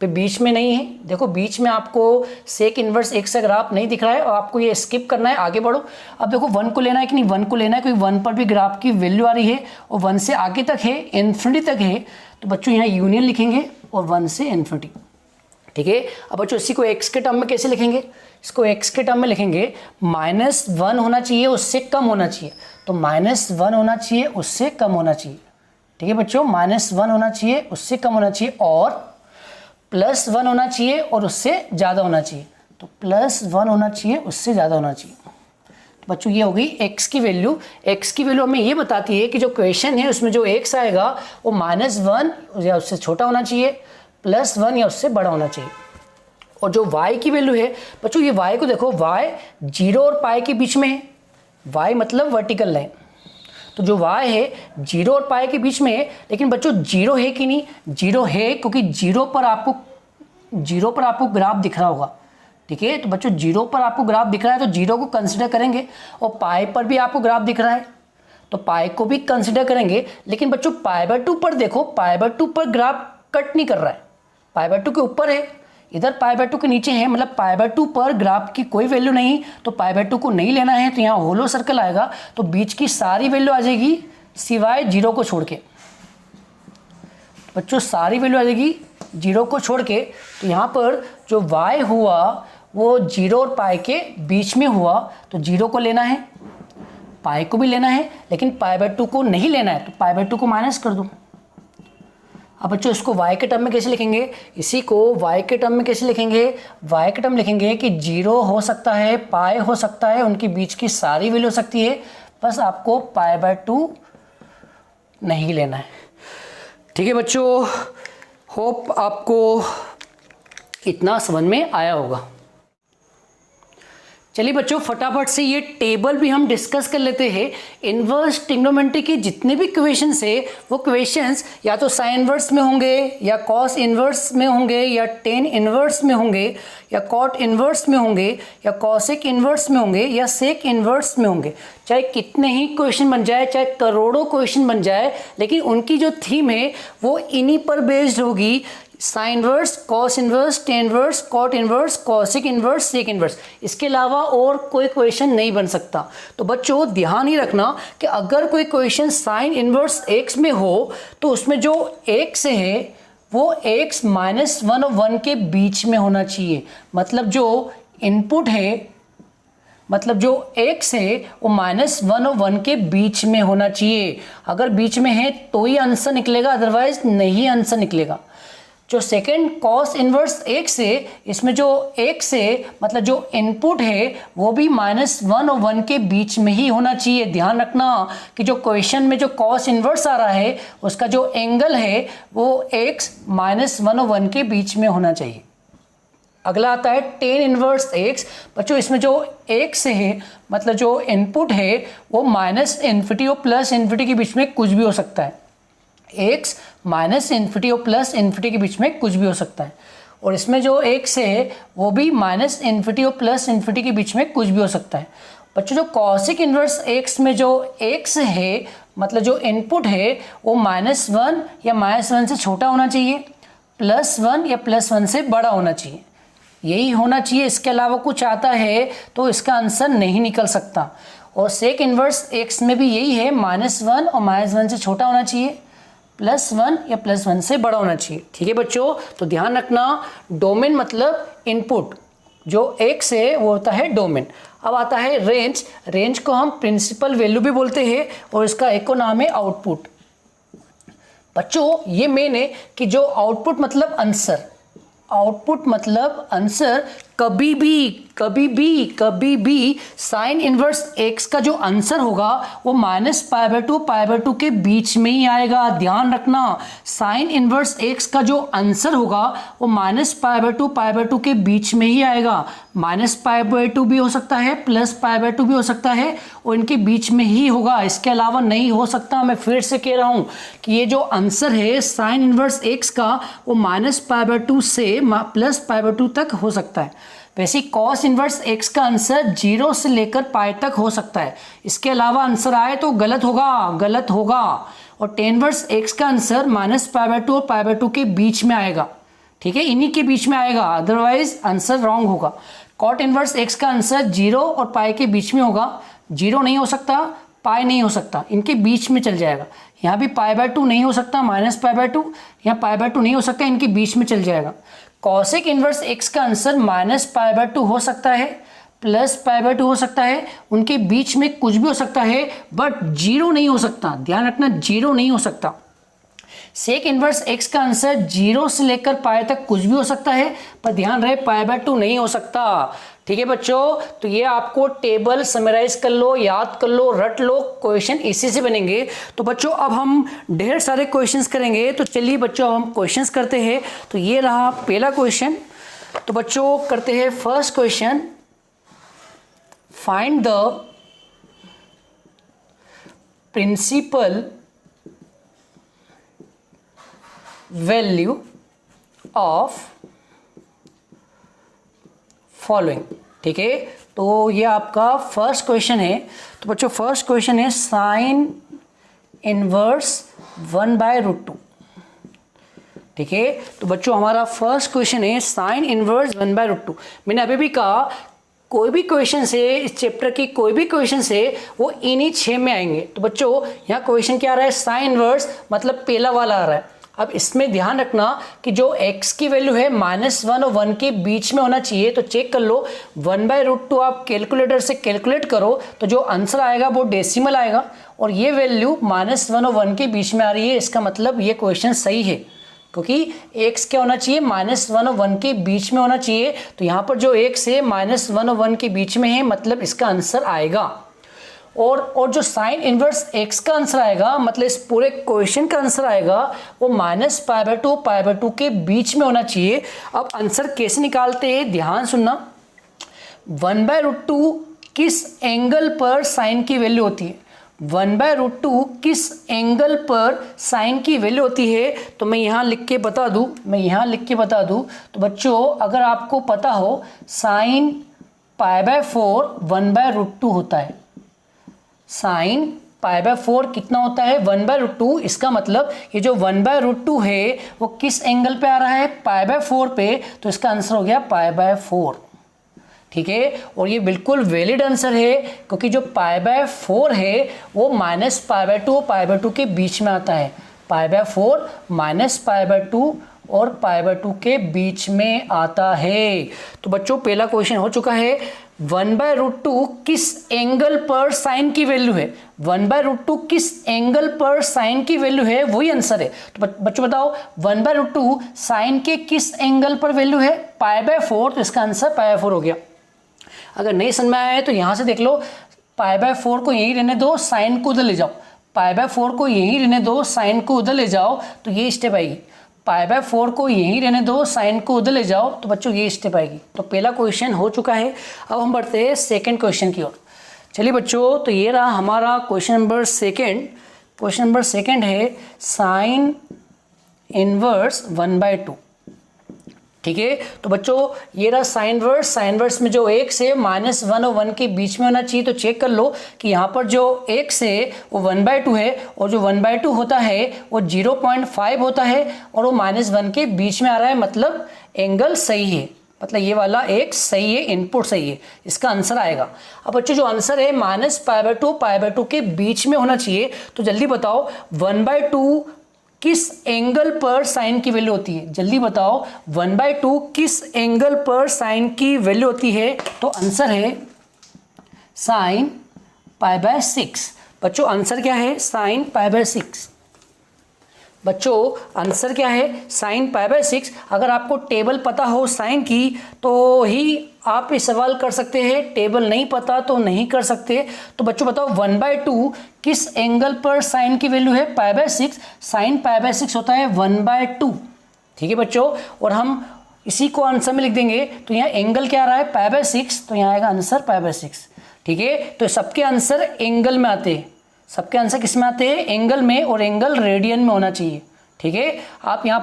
पे बीच में नहीं है। देखो बीच में आपको सेक इनवर्स x का ग्राफ नहीं दिख रहा है और आपको ये स्किप करना है, आगे बढ़ो। अब देखो 1 को लेना है कि नहीं, 1 को लेना है, क्योंकि 1 पर भी ग्राफ की वैल्यू आ रही है और 1 से आगे तक है, इन्फिनिटी तक है। तो बच्चों यहाँ यूनियन लिखेंगे और 1 से इन्फिनिटी। ठीक है, अब बच्चों इसी को x के टर्म में कैसे लिखेंगे, इसको x के टर्म में लिखेंगे -1 होना चाहिए, उससे कम होना चाहिए। तो -1 होना चाहिए, उससे कम होना चाहिए। ठीक है बच्चों, -1 होना चाहिए, उससे कम होना चाहिए, और +1 होना चाहिए और उससे ज़्यादा होना चाहिए। तो +1 होना चाहिए, उससे ज़्यादा होना चाहिए। तो बच्चों ये हो गई x की वैल्यू। x की वैल्यू हमें ये बताती है कि जो क्वेश्चन है उसमें जो x आएगा वो -1 या उससे छोटा होना चाहिए, +1 या उससे बड़ा होना चाहिए। और जो y की वैल्यू है बच्चों, ये y को देखो, y 0 और पाई के बीच में है। y मतलब वर्टिकल लाइन, तो जो y है 0 और पाई के बीच में है। लेकिन बच्चों 0 है कि नहीं? 0 है, क्योंकि 0 पर आपको ग्राफ दिख रहा होगा। ठीक है, तो बच्चों 0 पर आपको ग्राफ दिख रहा है तो 0 को कंसिडर करेंगे, और पाई पर भी आपको ग्राफ दिख रहा है तो पाई को भी कंसिडर करेंगे। लेकिन बच्चों π/2 पर देखो, π/2 पर ग्राफ कट नहीं कर रहा है, π/2 के ऊपर है, इधर π/2 के नीचे है, मतलब π/2 पर ग्राफ की कोई वैल्यू नहीं, तो π/2 को नहीं लेना है। तो यहाँ होलो सर्कल आएगा, तो बीच की सारी वैल्यू आ जाएगी सिवाय 0 को छोड़ के। बच्चों सारी वैल्यू आ जाएगी 0 को छोड़ के। तो यहाँ पर जो y हुआ वो 0 और पाई के बीच में हुआ, तो 0 को लेना है, पाई को भी लेना है, लेकिन π/2 को नहीं लेना है, तो π/2 को माइनस कर दो। अब बच्चों इसको y के टर्म में कैसे लिखेंगे? इसी को y के टर्म में कैसे लिखेंगे? y के टर्म लिखेंगे कि 0 हो सकता है, पाई हो सकता है, उनके बीच की सारी वैल्यू हो सकती है, बस आपको π/2 नहीं लेना है। ठीक है बच्चों, होप आपको इतना समझ में आया होगा। चलिए बच्चों फटाफट से ये टेबल भी हम डिस्कस कर लेते हैं। इन्वर्स ट्रिग्नोमेट्री के जितने भी क्वेश्चंस है वो क्वेश्चंस या तो साइन इन्वर्स में होंगे, या कॉस इन्वर्स में होंगे, या टेन इन्वर्स में होंगे, या कॉट इन्वर्स में होंगे, या कॉसेक इन्वर्स में होंगे, या सेक इन्वर्स में होंगे। चाहे कितने ही क्वेश्चन बन जाए, चाहे करोड़ों क्वेश्चन बन जाए, लेकिन उनकी जो थीम है वो इन्हीं पर बेस्ड होगी। Sine inverse, cos inverse, tan inverse, cot inverse, cosec inverse, sec inverse, इसके अलावा और कोई क्वेश्चन नहीं बन सकता। तो बच्चों ध्यान ही रखना कि अगर कोई क्वेश्चन साइन इन्वर्स x में हो तो उसमें जो x है वो x -1 और 1 के बीच में होना चाहिए। मतलब जो इनपुट है, मतलब जो x है वो -1 और 1 के बीच में होना चाहिए। अगर बीच में है तो ही आंसर निकलेगा, अदरवाइज नहीं आंसर निकलेगा। जो सेकेंड कॉस इन्वर्स x है, इसमें जो x है मतलब जो इनपुट है वो भी -1 और 1 के बीच में ही होना चाहिए। ध्यान रखना कि जो क्वेश्चन में जो कॉस इन्वर्स आ रहा है उसका जो एंगल है वो x -1 और 1 के बीच में होना चाहिए। अगला आता है टेन इन्वर्स x। बच्चों इसमें जो x है मतलब जो इनपुट है वो -∞ और +∞ के बीच में कुछ भी हो सकता है। x -∞ और +∞ के बीच में कुछ भी हो सकता है। और इसमें जो x है वो भी -∞ और +∞ के बीच में कुछ भी हो सकता है। बच्चों जो कॉसेक इन्वर्स x में जो x है मतलब जो इनपुट है वो -1 या -1 से छोटा होना चाहिए, +1 या +1 से बड़ा होना चाहिए, यही होना चाहिए। इसके अलावा कुछ आता है तो इसका आंसर नहीं निकल सकता। और सेक इन्वर्स x में भी यही है, -1 और -1 से छोटा होना चाहिए, +1 या +1 से बड़ा होना चाहिए। ठीक है बच्चों, तो ध्यान रखना डोमेन मतलब इनपुट, जो x है वो होता है डोमेन। अब आता है रेंज। रेंज को हम प्रिंसिपल वैल्यू भी बोलते हैं और इसका एक और नाम है आउटपुट। बच्चों ये मेन है कि जो आउटपुट मतलब आंसर, आउटपुट मतलब आंसर कभी भी साइन इन्वर्स x का जो आंसर होगा वो -π/2 π/2 के बीच में ही आएगा। ध्यान रखना साइन इन्वर्स x का जो आंसर होगा वो -π/2 π/2 के बीच में ही आएगा। -π/2 भी हो सकता है, +π/2 भी हो सकता है, और इनके बीच में ही होगा, इसके अलावा नहीं हो सकता। मैं फिर से कह रहा हूँ कि ये जो आंसर है साइन इन्वर्स x का वो -π/2 से +π/2 तक हो सकता है। वैसे कॉस इन्वर्स x का आंसर 0 से लेकर पाई तक हो सकता है, इसके अलावा आंसर आए तो गलत होगा। और टेन इन्वर्स x का आंसर -π/2 और π/2 के बीच में आएगा। ठीक है, इन्हीं के बीच में आएगा, अदरवाइज आंसर रॉन्ग होगा। कॉट इन्वर्स x का आंसर 0 और पाई के बीच में होगा, 0 नहीं हो सकता, पाई नहीं हो सकता, इनके बीच में चल जाएगा। यहाँ भी π/2 नहीं हो सकता, -π/2, यहाँ π/2 नहीं हो सकता, इनके बीच में चल जाएगा। कॉसेक इन्वर्स x का आंसर -π/2 हो सकता है, +π/2 हो सकता है, उनके बीच में कुछ भी हो सकता है, बट 0 नहीं हो सकता। ध्यान रखना 0 नहीं हो सकता। सेक इनवर्स एक्स का आंसर 0 से लेकर पाई तक कुछ भी हो सकता है, पर ध्यान रहे पाई/2 नहीं हो सकता। ठीक है बच्चों, तो ये आपको टेबल समराइज कर लो, याद कर लो, रट लो, क्वेश्चन इसी से बनेंगे। तो बच्चों अब हम ढेर सारे क्वेश्चंस करेंगे, तो चलिए बच्चों हम क्वेश्चंस करते हैं। तो ये रहा पहला क्वेश्चन। तो बच्चों करते हैं first question, find the principal value of following. ठीक है, तो ये आपका फर्स्ट क्वेश्चन है। तो बच्चों फर्स्ट क्वेश्चन है साइन इनवर्स 1/√2। ठीक है, तो बच्चों हमारा फर्स्ट क्वेश्चन है साइन इनवर्स 1/√2। मैंने अभी भी कहा कोई भी क्वेश्चन से, इस चैप्टर की कोई भी क्वेश्चन से वो इन्हीं 6 में आएंगे। तो बच्चों यहाँ क्वेश्चन क्या आ रहा है, साइन इनवर्स मतलब पहला वाला आ रहा है। अब इसमें ध्यान रखना कि जो x की वैल्यू है -1 और 1 के बीच में होना चाहिए। तो चेक कर लो 1/√2 आप कैलकुलेटर से कैलकुलेट करो तो जो आंसर आएगा वो डेसिमल आएगा, और ये वैल्यू -1 और 1 के बीच में आ रही है। इसका मतलब ये क्वेश्चन सही है, क्योंकि x क्या होना चाहिए, -1 और 1 के बीच में होना चाहिए। तो यहाँ पर जो x है -1 और 1 के बीच में है, मतलब इसका आंसर आएगा। और जो साइन इनवर्स x का आंसर आएगा, मतलब इस पूरे क्वेश्चन का आंसर आएगा, वो -π/2 π/2 के बीच में होना चाहिए। अब आंसर कैसे निकालते हैं ध्यान सुनना। 1/√2 किस एंगल पर साइन की वैल्यू होती है, 1/√2 किस एंगल पर साइन की वैल्यू होती है। तो मैं यहाँ लिख के बता दूँ, तो बच्चों अगर आपको पता हो साइन π/4 1/√2 होता है। साइन π/4 कितना होता है, 1/√2। इसका मतलब ये जो 1/√2 है वो किस एंगल पे आ रहा है, π/4 पे। तो इसका आंसर हो गया π/4। ठीक है, और ये बिल्कुल वैलिड आंसर है, क्योंकि जो π/4 है वो -π/2 π/2 के बीच में आता है। π/4 -π/2 और π/2 के बीच में आता है। तो बच्चों पहला क्वेश्चन हो चुका है। 1/√2 किस एंगल पर साइन की वैल्यू है, 1/√2 किस एंगल पर साइन की वैल्यू है, वही आंसर है। तो बच्चों बताओ 1/√2 साइन के किस एंगल पर वैल्यू है, π/4। तो इसका आंसर π/4 हो गया। अगर नहीं समझ में आया है तो यहाँ से देख लो, π/4 को यहीं रहने दो, साइन को उधर ले जाओ, π/4 को यहीं रहने दो, साइन को उधर ले जाओ, तो ये स्टेप आएगी। π/4 को यहीं रहने दो, साइन को उधर ले जाओ, तो बच्चों ये स्टेप आएगी। तो पहला क्वेश्चन हो चुका है। अब हम बढ़ते हैं सेकंड क्वेश्चन की ओर। चलिए बच्चों, तो ये रहा हमारा question number second. Question number second है साइन इनवर्स 1/2। ठीक है, तो बच्चों ये रहा साइन वर्स में जो x है -1 और 1 के बीच में होना चाहिए। तो चेक कर लो कि यहाँ पर जो x है वो 1/2 है, और जो 1/2 होता है वो 0.5 होता है, और वो -1 के बीच में आ रहा है, मतलब एंगल सही है, मतलब ये वाला एक सही है, इनपुट सही है, इसका आंसर आएगा। अब बच्चों जो आंसर है -π/2 π/2 के बीच में होना चाहिए। तो जल्दी बताओ 1/2 किस एंगल पर साइन की वैल्यू होती है, जल्दी बताओ 1/2 किस एंगल पर साइन की वैल्यू होती है। तो आंसर है साइन π/6। बच्चों आंसर क्या है, साइन π/6। बच्चों आंसर क्या है, साइन π/6। अगर आपको टेबल पता हो साइन की तो ही आप ये सवाल कर सकते हैं, टेबल नहीं पता तो नहीं कर सकते। तो बच्चों बताओ 1/2 किस एंगल पर साइन की वैल्यू है, π/6। साइन π/6 होता है 1/2। ठीक है बच्चों, और हम इसी को आंसर में लिख देंगे। तो यहाँ एंगल क्या आ रहा है, π/6, तो यहाँ आएगा आंसर π/6। ठीक है, तो सबके आंसर एंगल में आते हैं, सबके आंसर किस में आते हैं, एंगल में, और एंगल रेडियन में होना चाहिए। ठीक है, आप यहाँ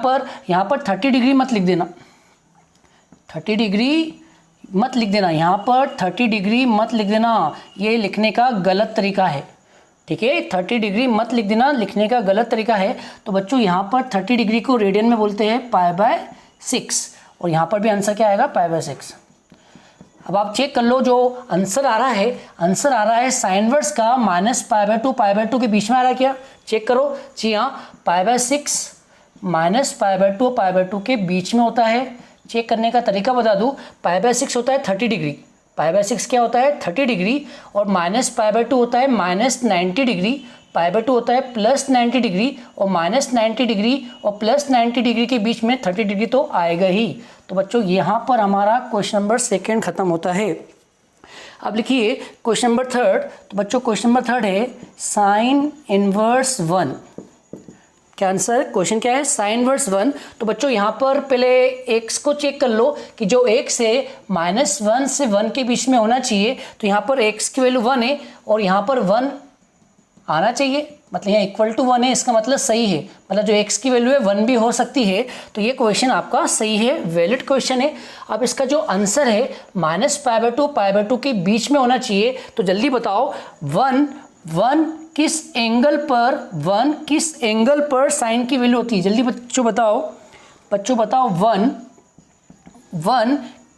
पर 30 डिग्री मत लिख देना, 30 डिग्री मत लिख देना, यहाँ पर 30 डिग्री मत लिख देना, ये लिखने का गलत तरीका है। ठीक है, 30 डिग्री मत लिख देना, लिखने का गलत तरीका है। तो बच्चों यहाँ पर 30 डिग्री को रेडियन में बोलते हैं π/6, और यहाँ पर भी आंसर क्या आएगा, π/6। अब आप चेक कर लो, जो आंसर आ रहा है साइन वर्स का -π/2 π/2 के बीच में आ रहा है क्या, चेक करो। जी हाँ, π/6 -π/2 π/2 के बीच में होता है। चेक करने का तरीका बता दूँ, π/6 होता है 30 डिग्री, π/6 क्या होता है 30 डिग्री, और -π/2 होता है -90 डिग्री। पाई बाय 2 होता है प्लस 90 डिग्री, और माइनस 90 डिग्री और प्लस 90 डिग्री के बीच में 30 डिग्री तो आएगा ही। तो बच्चों यहाँ पर हमारा क्वेश्चन नंबर 2 खत्म होता है। अब लिखिए क्वेश्चन नंबर 3। तो बच्चों क्वेश्चन नंबर 3 है साइन इनवर्स 1। क्या आंसर, क्वेश्चन क्या है, साइन इनवर्स 1। तो बच्चों यहाँ पर पहले x को चेक कर लो कि जो x है -1 से 1 के बीच में होना चाहिए। तो यहाँ पर x की वैल्यू 1 है और यहाँ पर 1 आना चाहिए, मतलब यहाँ इक्वल टू 1 है, इसका मतलब सही है, मतलब जो x की वैल्यू है 1 भी हो सकती है। तो ये क्वेश्चन आपका सही है, वैलिड क्वेश्चन है। अब इसका जो आंसर है -π/2 के बीच में होना चाहिए। तो जल्दी बताओ 1 किस एंगल पर साइन की वैल्यू होती है, जल्दी बच्चों बताओ 1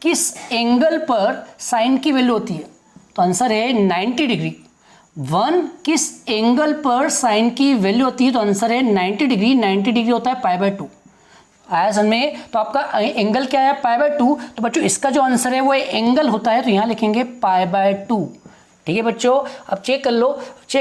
किस एंगल पर साइन की वैल्यू होती है। तो आंसर है 90 डिग्री। 1 किस एंगल पर साइन की वैल्यू होती है, तो आंसर है 90 डिग्री। 90 डिग्री होता है π/2। आया समझ में। तो आपका एंगल क्या है, π/2। तो बच्चों इसका जो आंसर है वो एंगल होता है, तो यहाँ लिखेंगे π/2। ठीक है बच्चों, अब चेक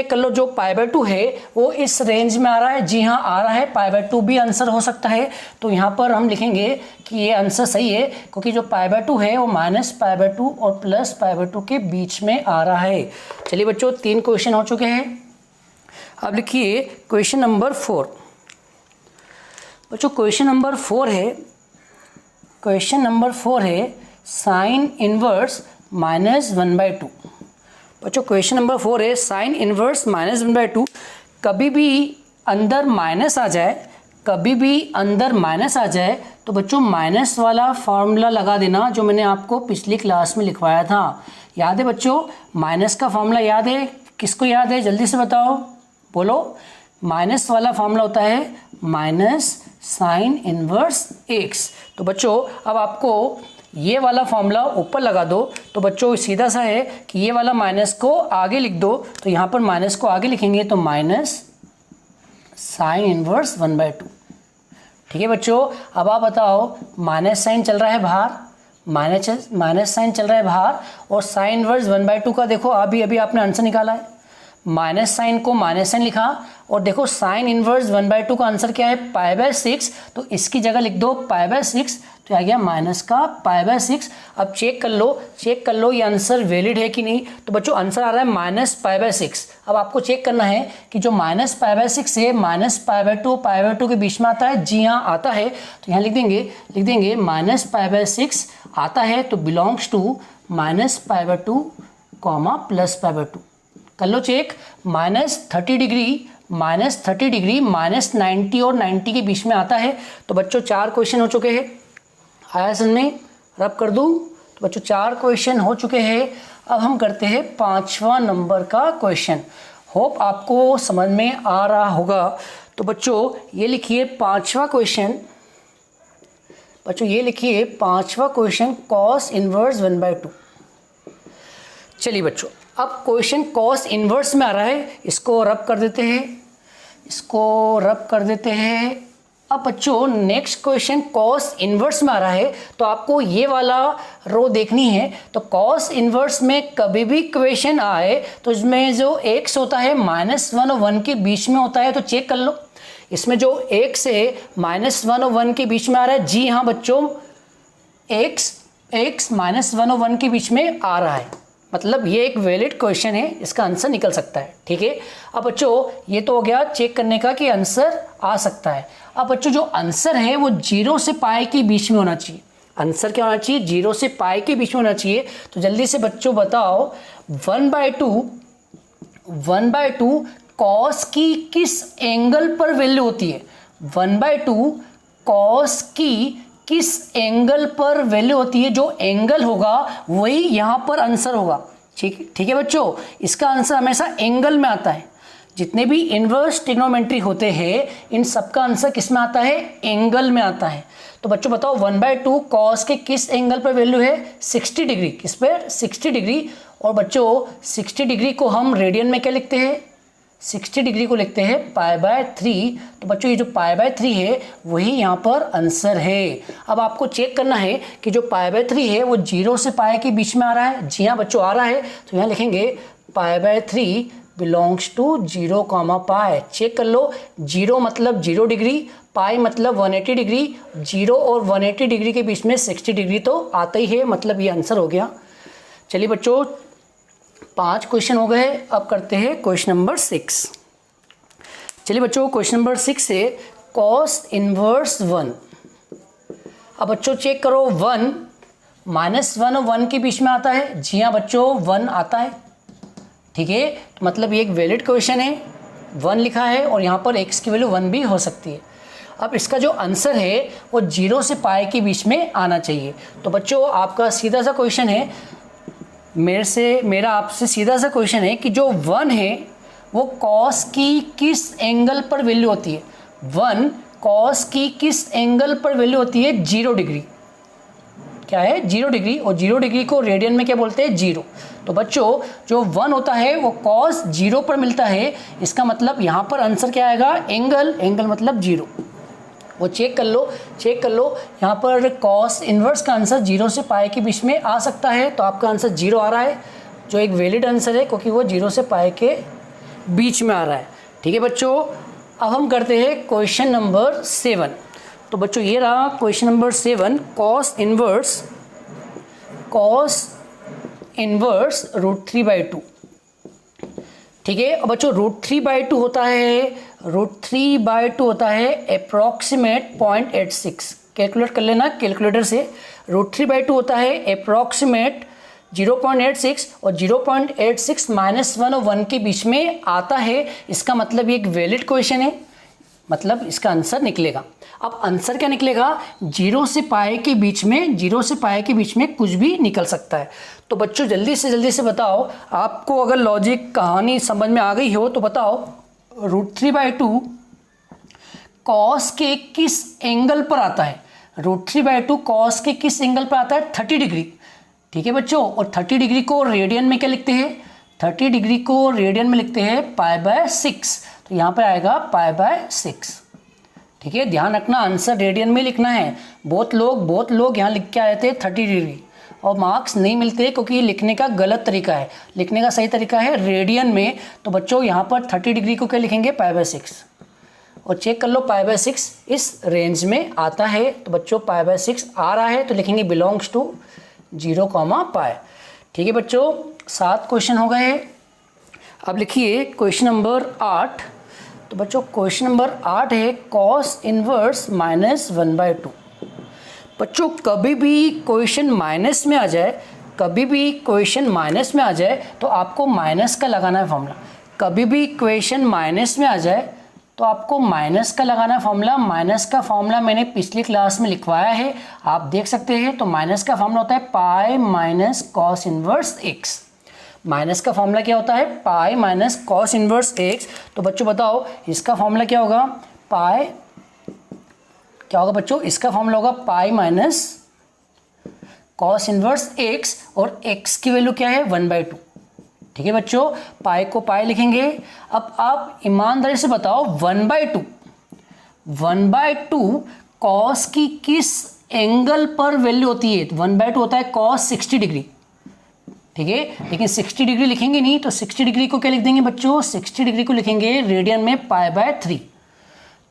कर लो जो π/2 है वो इस रेंज में आ रहा है। जी हाँ आ रहा है, π/2 भी आंसर हो सकता है। तो यहाँ पर हम लिखेंगे कि ये आंसर सही है, क्योंकि जो π/2 है वो -π/2 और +π/2 के बीच में आ रहा है। चलिए बच्चों 3 क्वेश्चन हो चुके हैं। अब लिखिए क्वेश्चन नंबर 4। बच्चों क्वेश्चन नंबर 4 है साइन इनवर्स -1/2। बच्चों क्वेश्चन नंबर 4 है साइन इनवर्स -1/2। कभी भी अंदर माइनस आ जाए तो बच्चों माइनस वाला फॉर्मूला लगा देना, जो मैंने आपको पिछली क्लास में लिखवाया था। याद है बच्चों, माइनस का फॉर्मूला याद है, किसको याद है जल्दी से बताओ, बोलो। माइनस वाला फॉर्मूला होता है माइनस साइन इनवर्स x। तो बच्चों अब आपको ये वाला फॉर्मूला ऊपर लगा दो। तो बच्चों सीधा सा है कि ये वाला माइनस को आगे लिख दो। तो यहाँ पर माइनस को आगे लिखेंगे तो माइनस साइन इनवर्स 1/2। ठीक है बच्चों, अब आप बताओ माइनस साइन चल रहा है बाहर, माइनस साइन चल रहा है बाहर, और साइन इनवर्स 1/2 का देखो अभी आपने आंसर निकाला है। माइनस साइन को माइनस साइन लिखा, और देखो साइन इनवर्स 1/2 का आंसर क्या है π/6। तो इसकी जगह लिख दो π/6, तो आ गया माइनस का π/6। अब चेक कर लो ये आंसर वैलिड है कि नहीं। तो बच्चों आंसर आ रहा है -π/6। अब आपको चेक करना है कि जो -π/6 है -π/2 के बीच में आता है। जी हाँ आता है, तो यहाँ लिख देंगे -π/6 आता है, तो बिलोंग्स टू -π/2 +π/2। कर लो चेक। -30 डिग्री -90 और 90 के बीच में आता है। तो बच्चों 4 क्वेश्चन हो चुके हैं। आया समझ में, रब कर दूं। तो बच्चों 4 क्वेश्चन हो चुके हैं। अब हम करते हैं 5वां नंबर का क्वेश्चन। होप आपको समझ में आ रहा होगा। तो बच्चों ये लिखिए 5वां क्वेश्चन। Cos inverse 1/2। चलिए बच्चों अब क्वेश्चन कॉस इनवर्स में आ रहा है, इसको रब कर देते हैं। अब बच्चों नेक्स्ट क्वेश्चन कॉस इनवर्स में आ रहा है, तो आपको ये वाला रो देखनी है। तो कॉस इनवर्स में कभी भी क्वेश्चन आए तो इसमें जो x होता है -1 और 1 के बीच में होता है। तो चेक कर लो, इसमें जो x है -1 और 1 के बीच में आ रहा है। जी हाँ बच्चों, x -1 और 1 के बीच में आ रहा है, मतलब ये एक वैलिड क्वेश्चन है, इसका आंसर निकल सकता है। ठीक है, अब बच्चों ये तो हो गया चेक करने का कि आंसर आ सकता है। अब बच्चों जो आंसर है वो 0 से पाई के बीच में होना चाहिए। आंसर क्या होना चाहिए, 0 से पाई के बीच में होना चाहिए। तो जल्दी से बच्चों बताओ 1/2 कॉस की किस एंगल पर वैल्यू होती है। 1/2 कॉस की किस एंगल पर वैल्यू होती है, जो एंगल होगा वही यहाँ पर आंसर होगा। ठीक है बच्चों, इसका आंसर हमेशा एंगल में आता है। जितने भी इनवर्स ट्रिग्नोमेट्री होते हैं इन सबका आंसर किस में आता है, एंगल में आता है। तो बच्चों बताओ 1/2 कॉस के किस एंगल पर वैल्यू है, 60 डिग्री। किस पर, 60 डिग्री। और बच्चों 60 डिग्री को हम रेडियन में क्या लिखते हैं, 60 डिग्री को लिखते हैं π/3। तो बच्चों ये जो π/3 है वही यहाँ पर आंसर है। अब आपको चेक करना है कि जो π/3 है वो 0 से पाई के बीच में आ रहा है। जी हाँ बच्चों आ रहा है, तो यहाँ लिखेंगे π/3 belongs to 0 comma pi. Check कर लो, 0 मतलब 0 डिग्री, पाई मतलब 180 डिग्री, 0 और 180 डिग्री के बीच में 60 डिग्री तो आता ही है, मतलब ये आंसर हो गया। चलिए बच्चों 5 क्वेश्चन हो गए, अब करते हैं क्वेश्चन नंबर 6। चलिए बच्चों क्वेश्चन नंबर 6 है कॉस इनवर्स 1। अब बच्चों चेक करो, 1 -1 और 1 के बीच में आता है। जी हाँ बच्चों 1 आता है, ठीक है, मतलब ये एक वैलिड क्वेश्चन है, 1 लिखा है और यहाँ पर x की वैल्यू 1 भी हो सकती है। अब इसका जो आंसर है वो 0 से पाई के बीच में आना चाहिए। तो बच्चों आपका सीधा सा क्वेश्चन है, मेरा आपसे सीधा सा क्वेश्चन है कि जो 1 है वो कॉस की किस एंगल पर वैल्यू होती है। 1 कॉस की किस एंगल पर वैल्यू होती है, 0 डिग्री। क्या है, 0 डिग्री, और 0 डिग्री को रेडियन में क्या बोलते हैं, 0। तो बच्चों जो 1 होता है वो कॉस 0 पर मिलता है, इसका मतलब यहाँ पर आंसर क्या आएगा, एंगल, एंगल मतलब 0। वो चेक कर लो, यहाँ पर कॉस इनवर्स का आंसर 0 से पाई के बीच में आ सकता है, तो आपका आंसर 0 आ रहा है, जो एक वैलिड आंसर है क्योंकि वो 0 से पाई के बीच में आ रहा है। ठीक है बच्चों, अब हम करते हैं क्वेश्चन नंबर 7। तो बच्चों ये रहा क्वेश्चन नंबर 7, कॉस इनवर्स √3/2। ठीक है, अब बच्चों √3/2 होता है अप्रॉक्सीमेट 0.86। कैलकुलेट कर लेना कैलकुलेटर से, √3/2 होता है अप्रॉक्सीमेट 0.86, और 0.86 -1 और 1 के बीच में आता है। इसका मतलब ये एक वैलिड क्वेश्चन है, मतलब इसका आंसर निकलेगा। अब आंसर क्या निकलेगा, 0 से पाई के बीच में कुछ भी निकल सकता है। तो बच्चों जल्दी से बताओ, आपको अगर लॉजिक कहानी समझ में आ गई हो तो बताओ, √3/2 कॉस के किस एंगल पर आता है। √3/2 कॉस के किस एंगल पर आता है, 30 डिग्री। ठीक है बच्चों, और 30 डिग्री को रेडियन में क्या लिखते हैं, 30 डिग्री को रेडियन में लिखते हैं π/6। तो यहाँ पर आएगा π/6। ठीक है, ध्यान रखना आंसर रेडियन में लिखना है। बहुत लोग यहाँ लिख के आए थे 30 डिग्री और मार्क्स नहीं मिलते क्योंकि ये लिखने का गलत तरीका है, लिखने का सही तरीका है रेडियन में। तो बच्चों यहाँ पर 30 डिग्री को क्या लिखेंगे, π/6, और चेक कर लो π/6 इस रेंज में आता है। तो बच्चों π/6 आ रहा है तो लिखेंगे बिलोंग्स टू 0 कॉमा पाई। ठीक है बच्चों 7 क्वेश्चन हो गए। अब लिखिए क्वेश्चन नंबर 8। तो बच्चों क्वेश्चन नंबर 8 है कॉस इनवर्स -1/2। बच्चों कभी भी क्वेश्चन माइनस में आ जाए, तो आपको माइनस का लगाना है फॉर्मूला। कभी भी क्वेश्चन माइनस में आ जाए तो आपको माइनस का लगाना है फॉर्मूला। माइनस का फॉर्मूला मैंने पिछली क्लास में लिखवाया है, आप देख सकते हैं। तो माइनस का फॉर्मूला होता है pi minus cos inverse x। Minus का फॉर्मूला क्या होता है, pi minus cos inverse x। तो बच्चों बताओ इसका फॉर्मूला क्या होगा, पाई क्या होगा बच्चों, इसका फॉर्मूला होगा pi minus cos inverse x, और x की वैल्यू क्या है, 1/2। ठीक है बच्चों, पाई को पाई लिखेंगे। अब आप ईमानदारी से बताओ 1/2 कॉस की किस एंगल पर वैल्यू होती है। 1/2 होता है कॉस 60 डिग्री। ठीक है, लेकिन 60 डिग्री लिखेंगे नहीं, तो 60 डिग्री को क्या लिख देंगे बच्चों, 60 डिग्री को लिखेंगे रेडियन में π/3।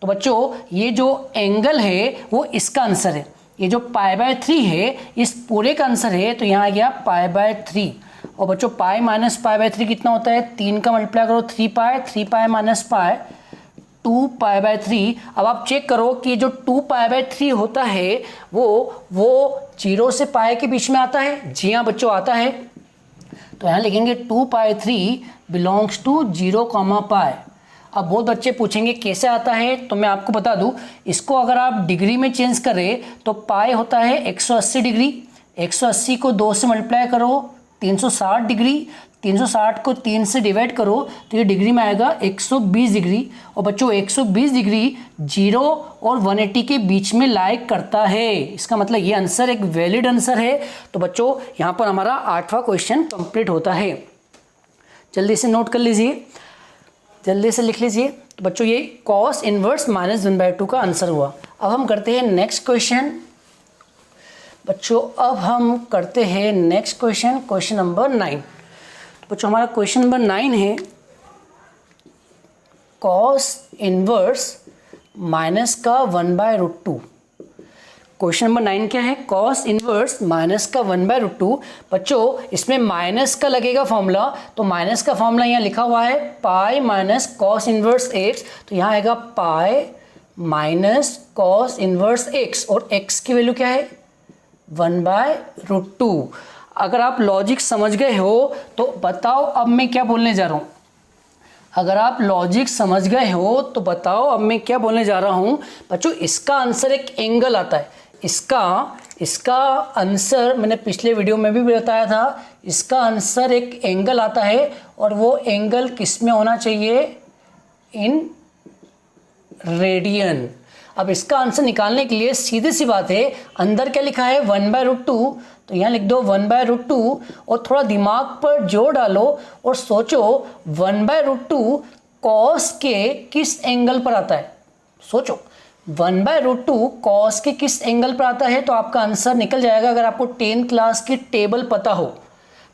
तो बच्चों ये जो एंगल है वो इसका आंसर है, ये जो π/3 है इस पूरे का आंसर है। तो यहाँ आ गया π/3। और बच्चों पाई माइनस π/3 कितना होता है, 3 का मल्टीप्लाई करो 3π माइनस पाई 2π/3। अब आप चेक करो कि जो 2π/3 होता है वो 0 से पाई के बीच में आता है। जी हाँ बच्चों आता है, तो यहाँ लिखेंगे 2π3 बिलोंग्स टू 0 कॉमा पाई। अब बहुत बच्चे पूछेंगे कैसे आता है, तो मैं आपको बता दूं, इसको अगर आप डिग्री में चेंज करें तो पाई होता है 180 डिग्री। 180 को 2 से मल्टीप्लाई करो 360 डिग्री, 360 को 3 से डिवाइड करो तो ये डिग्री में आएगा 120 डिग्री। और बच्चों 120 डिग्री 0 और 180 के बीच में लाइक करता है, इसका मतलब ये आंसर एक वैलिड आंसर है। तो बच्चों यहाँ पर हमारा 8वां क्वेश्चन कंप्लीट होता है। जल्दी से नोट कर लीजिए, जल्दी से लिख लीजिए। तो बच्चों ये कॉस इनवर्स -1/2 का आंसर हुआ। अब हम करते हैं नेक्स्ट क्वेश्चन। बच्चों अब हम करते हैं नेक्स्ट क्वेश्चन, क्वेश्चन नंबर 9। तो बच्चों हमारा क्वेश्चन नंबर 9 है कॉस इनवर्स माइनस का 1/√2। क्वेश्चन नंबर 9 क्या है, कॉस इनवर्स माइनस का 1/√2। बच्चों इसमें माइनस का लगेगा फॉर्मूला, तो माइनस का फॉर्मूला यहाँ लिखा हुआ है pi minus cos inverse x, तो यहाँ आएगा pi minus cos inverse x, और एक्स की वैल्यू क्या है 1/√2। अगर आप लॉजिक समझ गए हो तो बताओ अब मैं क्या बोलने जा रहा हूँ। अगर आप लॉजिक समझ गए हो तो बताओ अब मैं क्या बोलने जा रहा हूँ। बच्चों इसका आंसर एक एंगल आता है, इसका आंसर मैंने पिछले वीडियो में भी बताया था, इसका आंसर एक एंगल आता है, और वो एंगल किस में होना चाहिए, इन रेडियन। अब इसका आंसर निकालने के लिए सीधी सी बात है, अंदर क्या लिखा है 1/√2, तो यहाँ लिख दो 1/√2, और थोड़ा दिमाग पर जोर डालो और सोचो 1/√2 कॉस के किस एंगल पर आता है। सोचो 1/√2 कॉस के किस एंगल पर आता है, तो आपका आंसर निकल जाएगा। अगर आपको 10th क्लास की टेबल पता हो,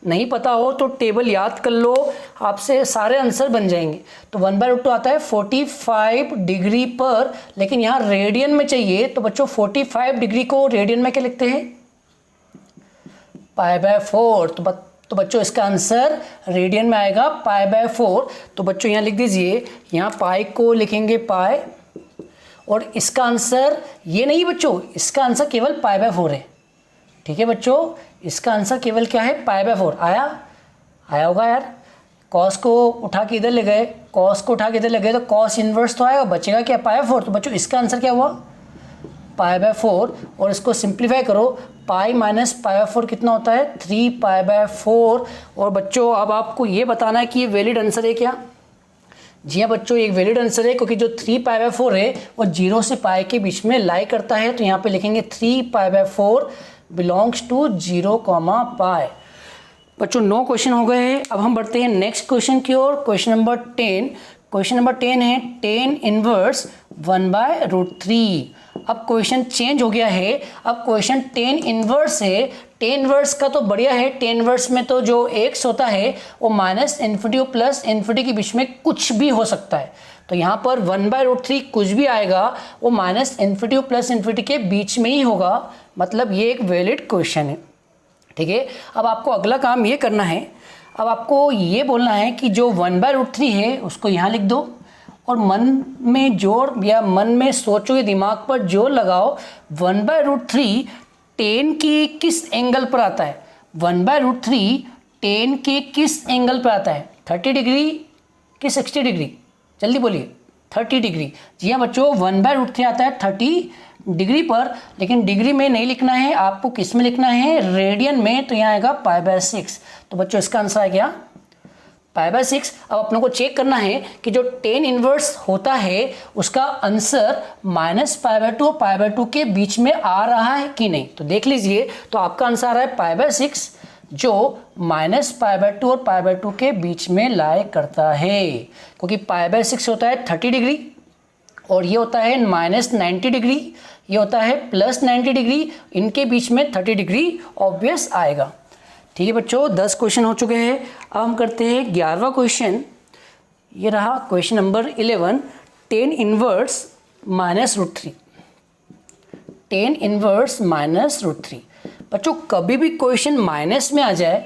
नहीं पता हो तो टेबल याद कर लो, आपसे सारे आंसर बन जाएंगे। तो 1/√2 आता है 45 डिग्री पर, लेकिन यहाँ रेडियन में चाहिए, तो बच्चों 45 डिग्री को रेडियन में क्या लिखते हैं, π/4। तो बच्चों इसका आंसर रेडियन में आएगा π/4। तो बच्चों यहाँ लिख दीजिए, यहाँ पाई को लिखेंगे पाई, और इसका आंसर ये नहीं बच्चों, इसका आंसर केवल π/4 है। ठीक है बच्चों, इसका आंसर केवल क्या है π/4। आया होगा यार। कॉस को उठा के इधर ले गए, तो कॉस इनवर्स तो आएगा, बचेगा क्या π/4। तो बच्चों इसका आंसर क्या हुआ π/4, और इसको सिंप्लीफाई करो, पाई माइनस π/4 कितना होता है 3π/4। और बच्चों अब आपको ये बताना है कि ये वैलिड आंसर है क्या। जी हाँ बच्चों, एक वैलिड आंसर है, क्योंकि जो 3π/4 है वो 0 से पाई के बीच में लाई करता है। तो यहाँ पे लिखेंगे 3π/4 बिलोंग्स टू 0, पाई। बच्चों 9 क्वेश्चन हो गए हैं। अब हम बढ़ते हैं नेक्स्ट क्वेश्चन की ओर। क्वेश्चन नंबर 10 है tan इनवर्स 1/√3। अब क्वेश्चन चेंज हो गया है, अब क्वेश्चन tan इनवर्स है। tan इनवर्स का तो बढ़िया है, tan इनवर्स में तो जो x होता है वो -∞ और +∞ के बीच में कुछ भी हो सकता है। तो यहाँ पर 1/√3 कुछ भी आएगा वो -∞ और +∞ के बीच में ही होगा, मतलब ये एक वैलिड क्वेश्चन है। ठीक है, अब आपको अगला काम ये करना है, अब आपको ये बोलना है कि जो 1/√3 है उसको यहाँ लिख दो, और मन में जोर या मन में सोचो, ये दिमाग पर जोर लगाओ, 1/√3 tan के किस एंगल पर आता है। 1/√3 tan के किस एंगल पर आता है, 30 डिग्री कि 60 डिग्री, जल्दी बोलिए। 30 डिग्री। जी हाँ बच्चों, 1/√3 आता है 30 डिग्री पर, लेकिन डिग्री में नहीं लिखना है, आपको किस में लिखना है, रेडियन में। तो यहाँ आएगा π/6। तो बच्चों इसका आंसर आ गया π/6। अब अपनों को चेक करना है कि जो tan इनवर्स होता है उसका आंसर -π/2 और π/2 के बीच में आ रहा है कि नहीं। तो देख लीजिए, तो आपका आंसर आ रहा है π/6, जो -π/2 और π/2 के बीच में लाई करता है, क्योंकि π/6 होता है 30 डिग्री, और ये होता है -90 डिग्री, ये होता है +90 डिग्री, इनके बीच में 30 डिग्री ऑब्वियस आएगा। ठीक है बच्चों, 10 क्वेश्चन हो चुके हैं। अब हम करते हैं 11वां क्वेश्चन। ये रहा question number 11, tan inverse -√3। tan inverse -√3। बच्चों कभी भी क्वेश्चन माइनस में आ जाए,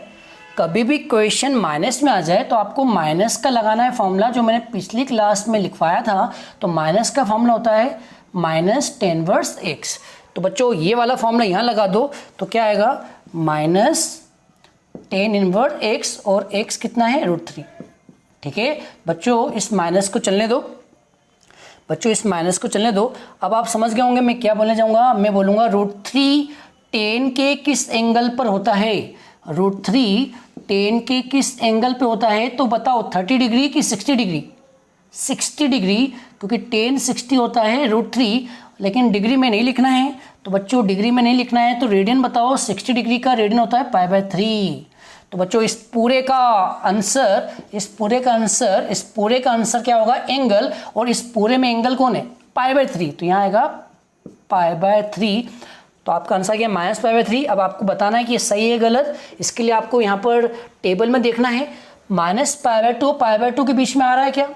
तो आपको माइनस का लगाना है फॉर्मूला, जो मैंने पिछली क्लास में लिखवाया था। तो माइनस का फॉर्मूला होता है -tan इनवर्स x। तो बच्चों ये वाला फॉर्मूला यहाँ लगा दो, तो क्या आएगा -tan इनवर्स x, और x कितना है √3। ठीक है बच्चों, इस माइनस को चलने दो। अब आप समझ गए होंगे मैं क्या बोलने जाऊँगा। मैं बोलूँगा √3 tan के किस एंगल पर होता है, √3 tan के किस एंगल पे होता है। तो बताओ 30 डिग्री कि 60 डिग्री, 60 डिग्री, क्योंकि tan 60 होता है √3, लेकिन डिग्री में नहीं लिखना है। तो बच्चों डिग्री में नहीं लिखना है, तो रेडियन बताओ, 60 डिग्री का रेडियन होता है π/3। तो बच्चों इस पूरे का आंसर क्या होगा, एंगल, और इस पूरे में एंगल कौन है, π/3। तो यहाँ आएगा π/3। तो आपका आंसर क्या, -π/3। अब आपको बताना है कि ये सही है गलत। इसके लिए आपको यहाँ पर टेबल में देखना है, -π/2 π/2 के बीच में आ रहा है क्या,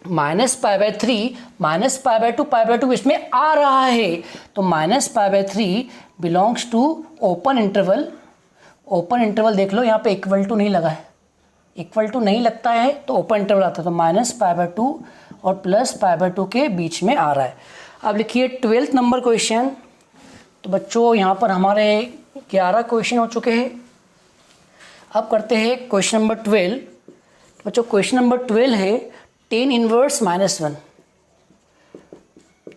-π/3 -π/2 इसमें आ रहा है, तो -π/3 belongs to open interval. Open interval देख लो, यहाँ पे इक्वल टू नहीं लगा है, इक्वल टू नहीं लगता है तो ओपन इंटरवल आता है, तो -π/2 और +π/2 के बीच में आ रहा है। अब लिखिए 12th नंबर क्वेश्चन। तो बच्चों यहाँ पर हमारे 11 क्वेश्चन हो चुके हैं। अब करते हैं क्वेश्चन नंबर 12। बच्चों क्वेश्चन नंबर 12 है tan इनवर्स -1।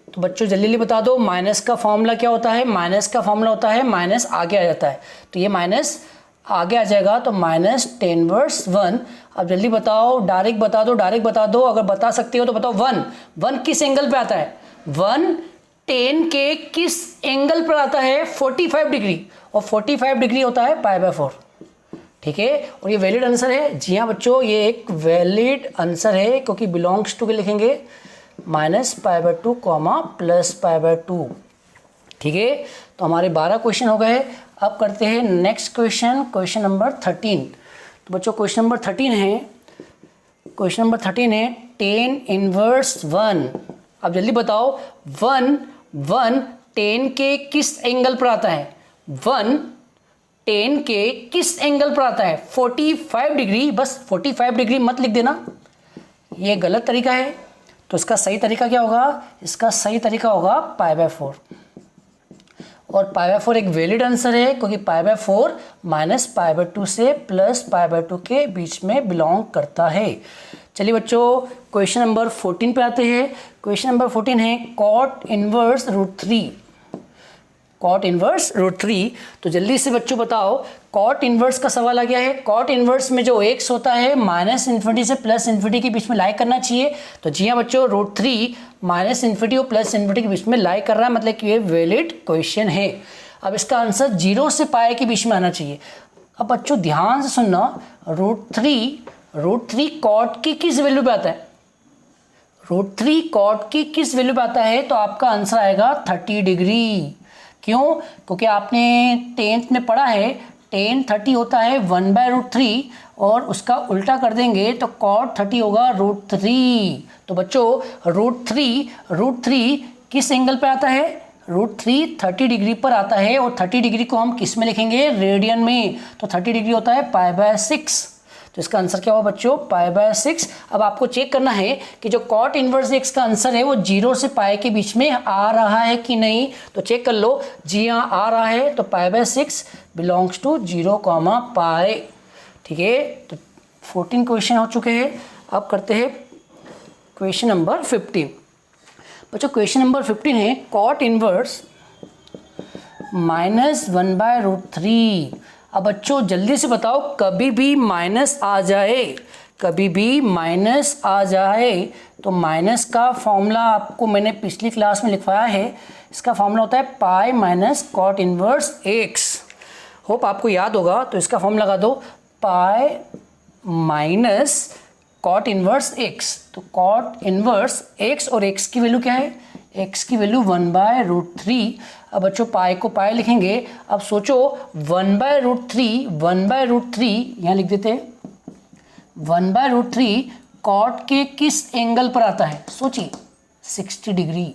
तो बच्चों जल्दी जल्दी बता दो, माइनस का फॉर्मूला क्या होता है? माइनस का फॉर्मूला होता है माइनस आगे आ जाता है, तो ये माइनस आगे आ जाएगा, तो tan इनवर्स 1। अब जल्दी बताओ, डायरेक्ट बता दो, डायरेक्ट बता दो, अगर बता सकते हो तो बताओ। 1 किस एंगल पे आता है? 1 tan के किस एंगल पर आता है? 45 डिग्री, और 45 डिग्री होता है π/4। ठीक है, और ये वैलिड आंसर है। जी हाँ बच्चों, ये एक वैलिड आंसर है, क्योंकि बिलोंग्स टू के लिखेंगे -π/2 +π/2। ठीक है, तो हमारे 12 क्वेश्चन हो गए। अब करते हैं नेक्स्ट क्वेश्चन, क्वेश्चन नंबर 13। तो बच्चों क्वेश्चन नंबर 13 है, क्वेश्चन नंबर 13 है tan इनवर्स 1। अब जल्दी बताओ, 1 tan के किस एंगल पर आता है? 1 tan के किस एंगल पर आता है? 45 डिग्री। बस 45 डिग्री मत लिख देना, ये गलत तरीका है। तो इसका सही तरीका क्या होगा? इसका सही तरीका होगा π/4, और π/4 एक वैलिड आंसर है, क्योंकि π/4 -π/2 से +π/2 के बीच में बिलोंग करता है। चलिए बच्चों क्वेश्चन नंबर 14 पे आते हैं। क्वेश्चन नंबर 14 है cot इनवर्स √3। Cot inverse √3। तो जल्दी से बच्चों बताओ, कॉट इनवर्स का सवाल आ गया है। कॉट इनवर्स में जो x होता है -∞ से +∞ के बीच में लाई करना चाहिए। तो जी हाँ बच्चों, √3 -∞ और +∞ के बीच में लाई कर रहा है, मतलब कि ये वैलिड क्वेश्चन है। अब इसका आंसर 0 से π के बीच में आना चाहिए। अब बच्चों ध्यान से सुनना, √3 कॉट की किस वैल्यू पे आता है? √3 कॉट की किस वैल्यू पे आता है? तो आपका आंसर आएगा 30 डिग्री। क्यों? क्योंकि आपने 10th में पढ़ा है tan 30 होता है 1/√3, और उसका उल्टा कर देंगे तो cot 30 होगा √3। तो बच्चों √3 किस एंगल पे आता है? √3 30 डिग्री पर आता है, और 30 डिग्री को हम किस में लिखेंगे? रेडियन में। तो 30 डिग्री होता है π/6। तो इसका आंसर क्या होगा बच्चों? π/6। अब आपको चेक करना है कि जो cot इनवर्स x का आंसर है वो 0 से π के बीच में आ रहा है कि नहीं। तो चेक कर लो, जी हाँ आ रहा है, तो π/6 बिलोंग्स टू 0, π। ठीक है, तो 14 क्वेश्चन हो चुके हैं। अब करते हैं क्वेश्चन नंबर 15। बच्चों क्वेश्चन नंबर 15 है cot इनवर्स -1/√3। अब बच्चों जल्दी से बताओ, कभी भी माइनस आ जाए, कभी भी माइनस आ जाए तो माइनस का फॉर्मूला आपको मैंने पिछली क्लास में लिखवाया है। इसका फॉर्मूला होता है π - cot इनवर्स x। होप आपको याद होगा, तो इसका फॉर्मूला लगा दो π - cot इनवर्स x। तो cot इनवर्स x, और x की वैल्यू क्या है? x की वैल्यू 1/√3। अब बच्चों पाई को पाई लिखेंगे। अब सोचो 1/√3 यहाँ लिख देते हैं, 1/√3 कॉट के किस एंगल पर आता है? सोचिए 60 डिग्री।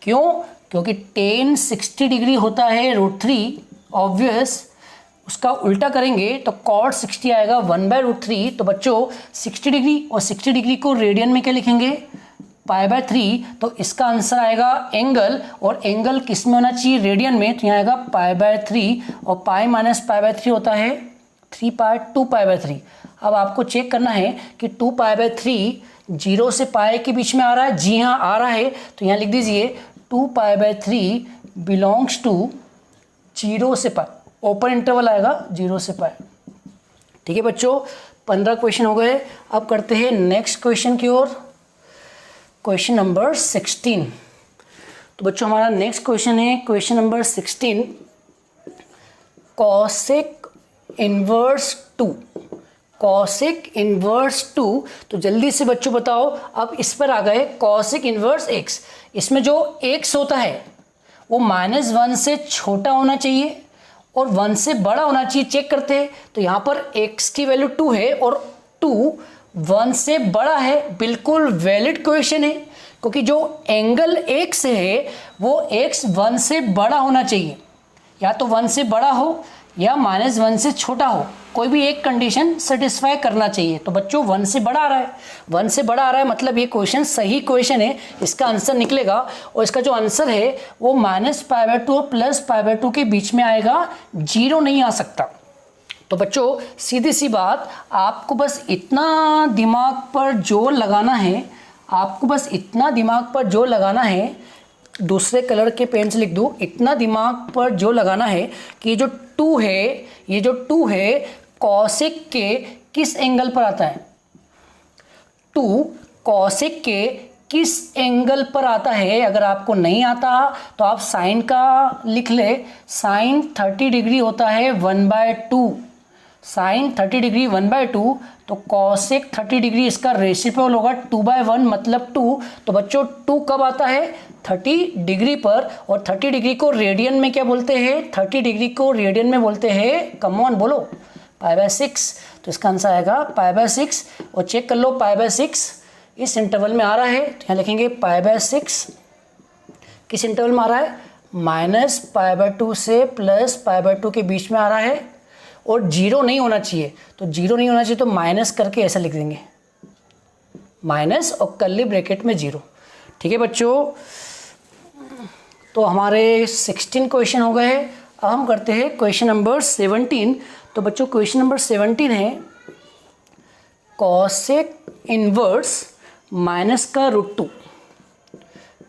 क्यों? क्योंकि tan 60 डिग्री होता है √3, ऑब्वियस। उसका उल्टा करेंगे तो cot 60 आएगा 1/√3। तो बच्चों 60 डिग्री और 60 डिग्री को रेडियन में क्या लिखेंगे? π/3। तो इसका आंसर आएगा एंगल, और एंगल किस में होना चाहिए? रेडियन में। तो यहाँ आएगा π/3, और π - π/3 होता है 3π 2π/3। अब आपको चेक करना है कि 2π/3 0 से π के बीच में आ रहा है। जी हाँ आ रहा है, तो यहाँ लिख दीजिए 2π/3 बिलोंग्स टू 0 से π। ओपन इंटरवल आएगा 0 से π। ठीक है बच्चों, 15 क्वेश्चन हो गए। अब करते हैं नेक्स्ट क्वेश्चन की ओर, क्वेश्चन नंबर 16। तो बच्चों हमारा नेक्स्ट क्वेश्चन है question number 16, cosec inverse 2। cosec inverse 2। तो जल्दी से बच्चों बताओ, अब इस पर आ गए cosec इनवर्स x। इसमें जो x होता है वो -1 से छोटा होना चाहिए और 1 से बड़ा होना चाहिए। चेक करते हैं, तो यहाँ पर x की वैल्यू 2 है और 2 1 से बड़ा है, बिल्कुल वैलिड क्वेश्चन है, क्योंकि जो एंगल x है वो x 1 से बड़ा होना चाहिए, या तो 1 से बड़ा हो या -1 से छोटा हो, कोई भी एक कंडीशन सेटिस्फाई करना चाहिए। तो बच्चों 1 से बड़ा आ रहा है, 1 से बड़ा आ रहा है मतलब ये क्वेश्चन सही क्वेश्चन है, इसका आंसर निकलेगा। और इसका जो आंसर है वो -π/2 और +π/2 के बीच में आएगा, 0 नहीं आ सकता। तो बच्चों सीधी सी बात, आपको बस इतना दिमाग पर जोर लगाना है, आपको बस इतना दिमाग पर जोर लगाना है, दूसरे कलर के पेन से लिख दूँ, इतना दिमाग पर जोर लगाना है कि ये जो 2 है, ये जो 2 है कॉसेक के किस एंगल पर आता है, 2 कॉसेक के किस एंगल पर आता है। अगर आपको नहीं आता तो आप साइन का लिख ले, साइन 30 डिग्री होता है 1/2, साइन 30 डिग्री 1/2, तो कॉसेक 30 डिग्री इसका रेसिप्रोकल होगा 2/1 मतलब 2। तो बच्चों 2 कब आता है, 30 डिग्री पर, और 30 डिग्री को रेडियन में क्या बोलते हैं, 30 डिग्री को रेडियन में बोलते हैं, कम ऑन बोलो, π/6। तो इसका आंसर आएगा π/6। और चेक कर लो π/6 इस इंटरवल में आ रहा है, तो यहाँ लिखेंगे π/6 किस इंटरवल में आ रहा है, -π/2 से +π/2 के बीच में आ रहा है, और 0 नहीं होना चाहिए। तो 0 नहीं होना चाहिए तो माइनस करके ऐसा लिख देंगे, माइनस और कर्ली ब्रैकेट में 0। ठीक है बच्चों, तो हमारे 16 क्वेश्चन हो गए। अब हम करते हैं क्वेश्चन नंबर 17। तो बच्चों क्वेश्चन नंबर 17 है कॉसेक इनवर्स माइनस का √2,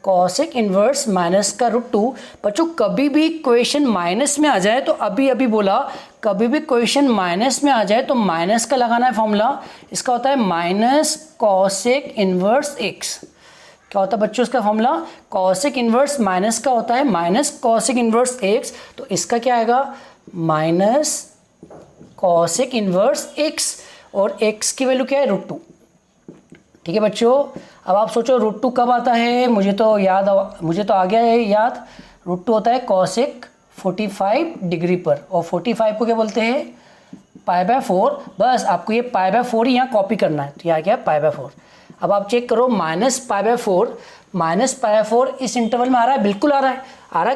कॉसेक इनवर्स माइनस का √2। बच्चों कभी भी क्वेश्चन माइनस में आ जाए, तो अभी बोला, कभी भी क्वेश्चन माइनस में आ जाए तो माइनस का लगाना है फॉर्मूला, इसका होता है माइनस कॉसेक इनवर्स x। क्या होता है बच्चों इसका फॉर्मूला, कॉसेक इनवर्स माइनस का होता है माइनस कॉसेक इनवर्स x, तो इसका क्या आएगा, माइनस कॉसेक इनवर्स x, और x की वैल्यू क्या है, √2। ठीक है बच्चों, अब आप सोचो √2 कब आता है, मुझे तो आ गया है याद, √2 होता है कॉसेक 45 डिग्री पर, और 45 को क्या बोलते हैं, π/4। बस आपको ये π/4 ही यहाँ कॉपी करना है, तो यहाँ क्या है π/4। अब आप चेक करो -π/4 इस इंटरवल में आ रहा है, बिल्कुल आ रहा है,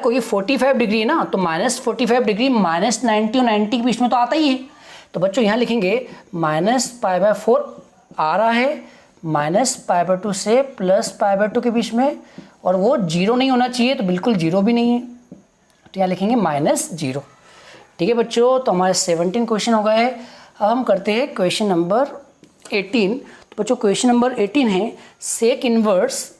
क्योंकि 45 डिग्री है ना, तो -45 डिग्री -90 और 90 के बीच में तो आता ही है। तो बच्चों यहाँ लिखेंगे -π/4 आ रहा है, -π/2 से +π/2 के बीच में, और वो 0 नहीं होना चाहिए, तो बिल्कुल 0 भी नहीं है, तो यहाँ लिखेंगे -0। ठीक है बच्चों, तो हमारे 17 क्वेश्चन हो गए। अब हम करते हैं क्वेश्चन नंबर 18। तो बच्चों क्वेश्चन नंबर 18 है सेक इनवर्स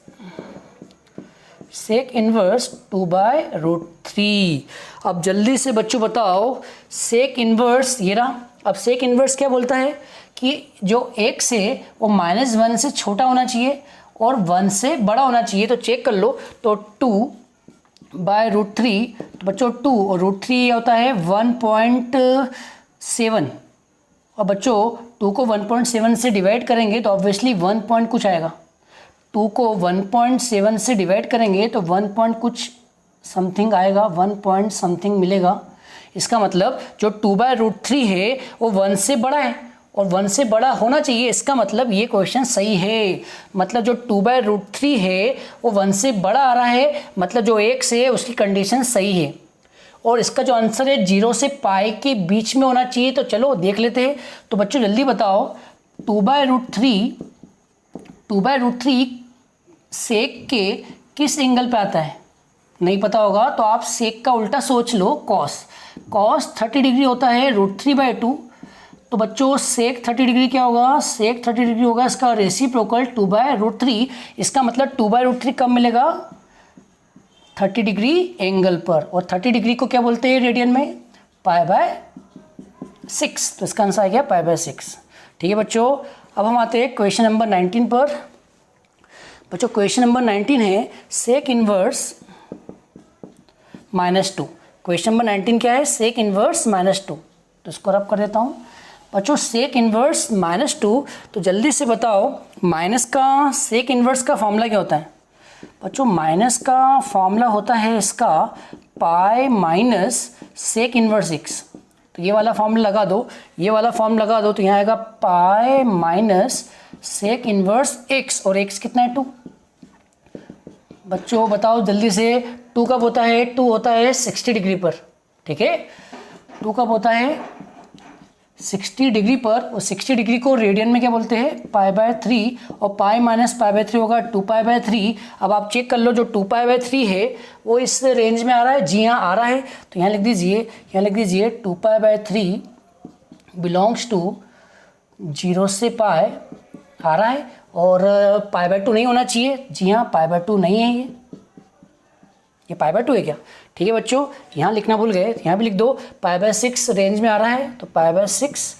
2/√3। अब जल्दी से बच्चों बताओ, सेक इनवर्स ये रहा। अब सेक इनवर्स क्या बोलता है कि जो x है वो -1 से छोटा होना चाहिए और 1 से बड़ा होना चाहिए। तो चेक कर लो, तो 2/√3, तो बच्चों 2 और √3 होता है 1.7, और बच्चों 2 को 1.7 से डिवाइड करेंगे तो ऑब्वियसली 1 पॉइंट कुछ आएगा। 2 को 1.7 से डिवाइड करेंगे तो 1 पॉइंट कुछ समथिंग आएगा, 1 पॉइंट समथिंग मिलेगा। इसका मतलब जो 2/√3 है वो 1 से बड़ा है, और 1 से बड़ा होना चाहिए। इसका मतलब ये क्वेश्चन सही है, मतलब जो 2/√3 है वो 1 से बड़ा आ रहा है, मतलब जो x है उसकी कंडीशन सही है। और इसका जो आंसर है 0 से पाई के बीच में होना चाहिए। तो चलो देख लेते हैं। तो बच्चों जल्दी बताओ, 2/√3 सेक के किस एंगल पे आता है, नहीं पता होगा तो आप सेक का उल्टा सोच लो, कॉस 30 डिग्री होता है √3/2। तो बच्चों सेक 30 डिग्री क्या होगा, सेक 30 डिग्री होगा इसका रेसिप्रोकल 2/√3। इसका मतलब 2/√3 कब मिलेगा, 30 डिग्री एंगल पर, और 30 डिग्री को क्या बोलते हैं रेडियन में, π/6। तो इसका आंसर आ गया π/6। ठीक है बच्चों, अब हम आते हैं क्वेश्चन नंबर 19 पर। बच्चों क्वेश्चन नंबर 19 है सेक इनवर्स -2। क्वेश्चन नंबर 19 क्या है, सेक इनवर्स -2। तो इसको रब कर देता हूँ। बच्चों सेक इनवर्स -2, तो जल्दी से बताओ माइनस का सेक इनवर्स का फॉर्मूला क्या होता है। बच्चों माइनस का फॉर्मूला होता है इसका pi minus sec inverse x। तो तो ये वाला फॉर्मूला लगा दो, ये वाला फॉर्म लगा दो, तो यहाँ आएगा pi minus sec inverse x, और एक्स कितना है 2। बच्चों बताओ जल्दी से, 2 कब होता है? 2 होता है 60 डिग्री पर, ठीक है। 2 कब होता है? 60 डिग्री पर, और 60 डिग्री को रेडियन में क्या बोलते हैं? पाई/3, और पाई माइनस पाई/3 होगा 2π/3। अब आप चेक कर लो, जो 2π/3 है वो इस रेंज में आ रहा है? जी हाँ आ रहा है। तो यहाँ लिख दीजिए, 2π/3 बिलोंग्स टू 0 से पाई आ रहा है, और π/2 नहीं होना चाहिए। जी हाँ π/2 नहीं है, ये π/2 है क्या? ठीक है बच्चों, यहाँ लिखना भूल गए, यहाँ भी लिख दो। π/6 रेंज में आ रहा है, तो π/6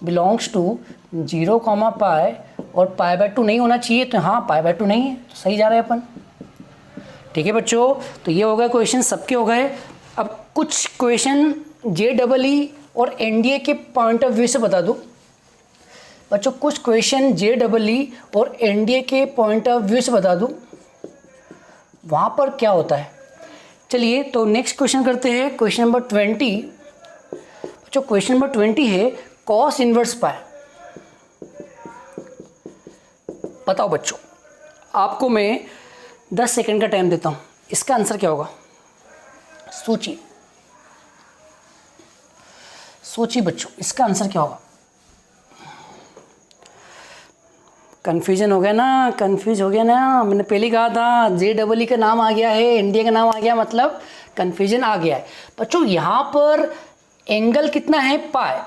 बिलोंग्स टू 0, पाई, और π/2 नहीं होना चाहिए, तो हाँ π/2 नहीं है, तो सही जा रहे हैं अपन। ठीक है बच्चों, तो ये हो गए क्वेश्चन, सबके हो गए। अब कुछ क्वेश्चन JEE और NDA के पॉइंट ऑफ व्यू से बता दूँ बच्चों, कुछ क्वेश्चन JEE और NDA के पॉइंट ऑफ व्यू से बता दूँ वहाँ पर क्या होता है। चलिए तो नेक्स्ट क्वेश्चन करते हैं, क्वेश्चन नंबर 20। बच्चों क्वेश्चन नंबर 20 है कॉस इनवर्स पाई। बताओ बच्चों, आपको मैं 10 सेकंड का टाइम देता हूँ, इसका आंसर क्या होगा? सोचिए सोचिए बच्चों, इसका आंसर क्या होगा? कन्फ्यूजन हो गया ना? कंफ्यूज हो गया ना? मैंने पहले ही कहा था JEE का नाम आ गया है, NDA का नाम आ गया, मतलब कन्फ्यूजन आ गया है। बच्चों यहाँ पर एंगल कितना है? पाई,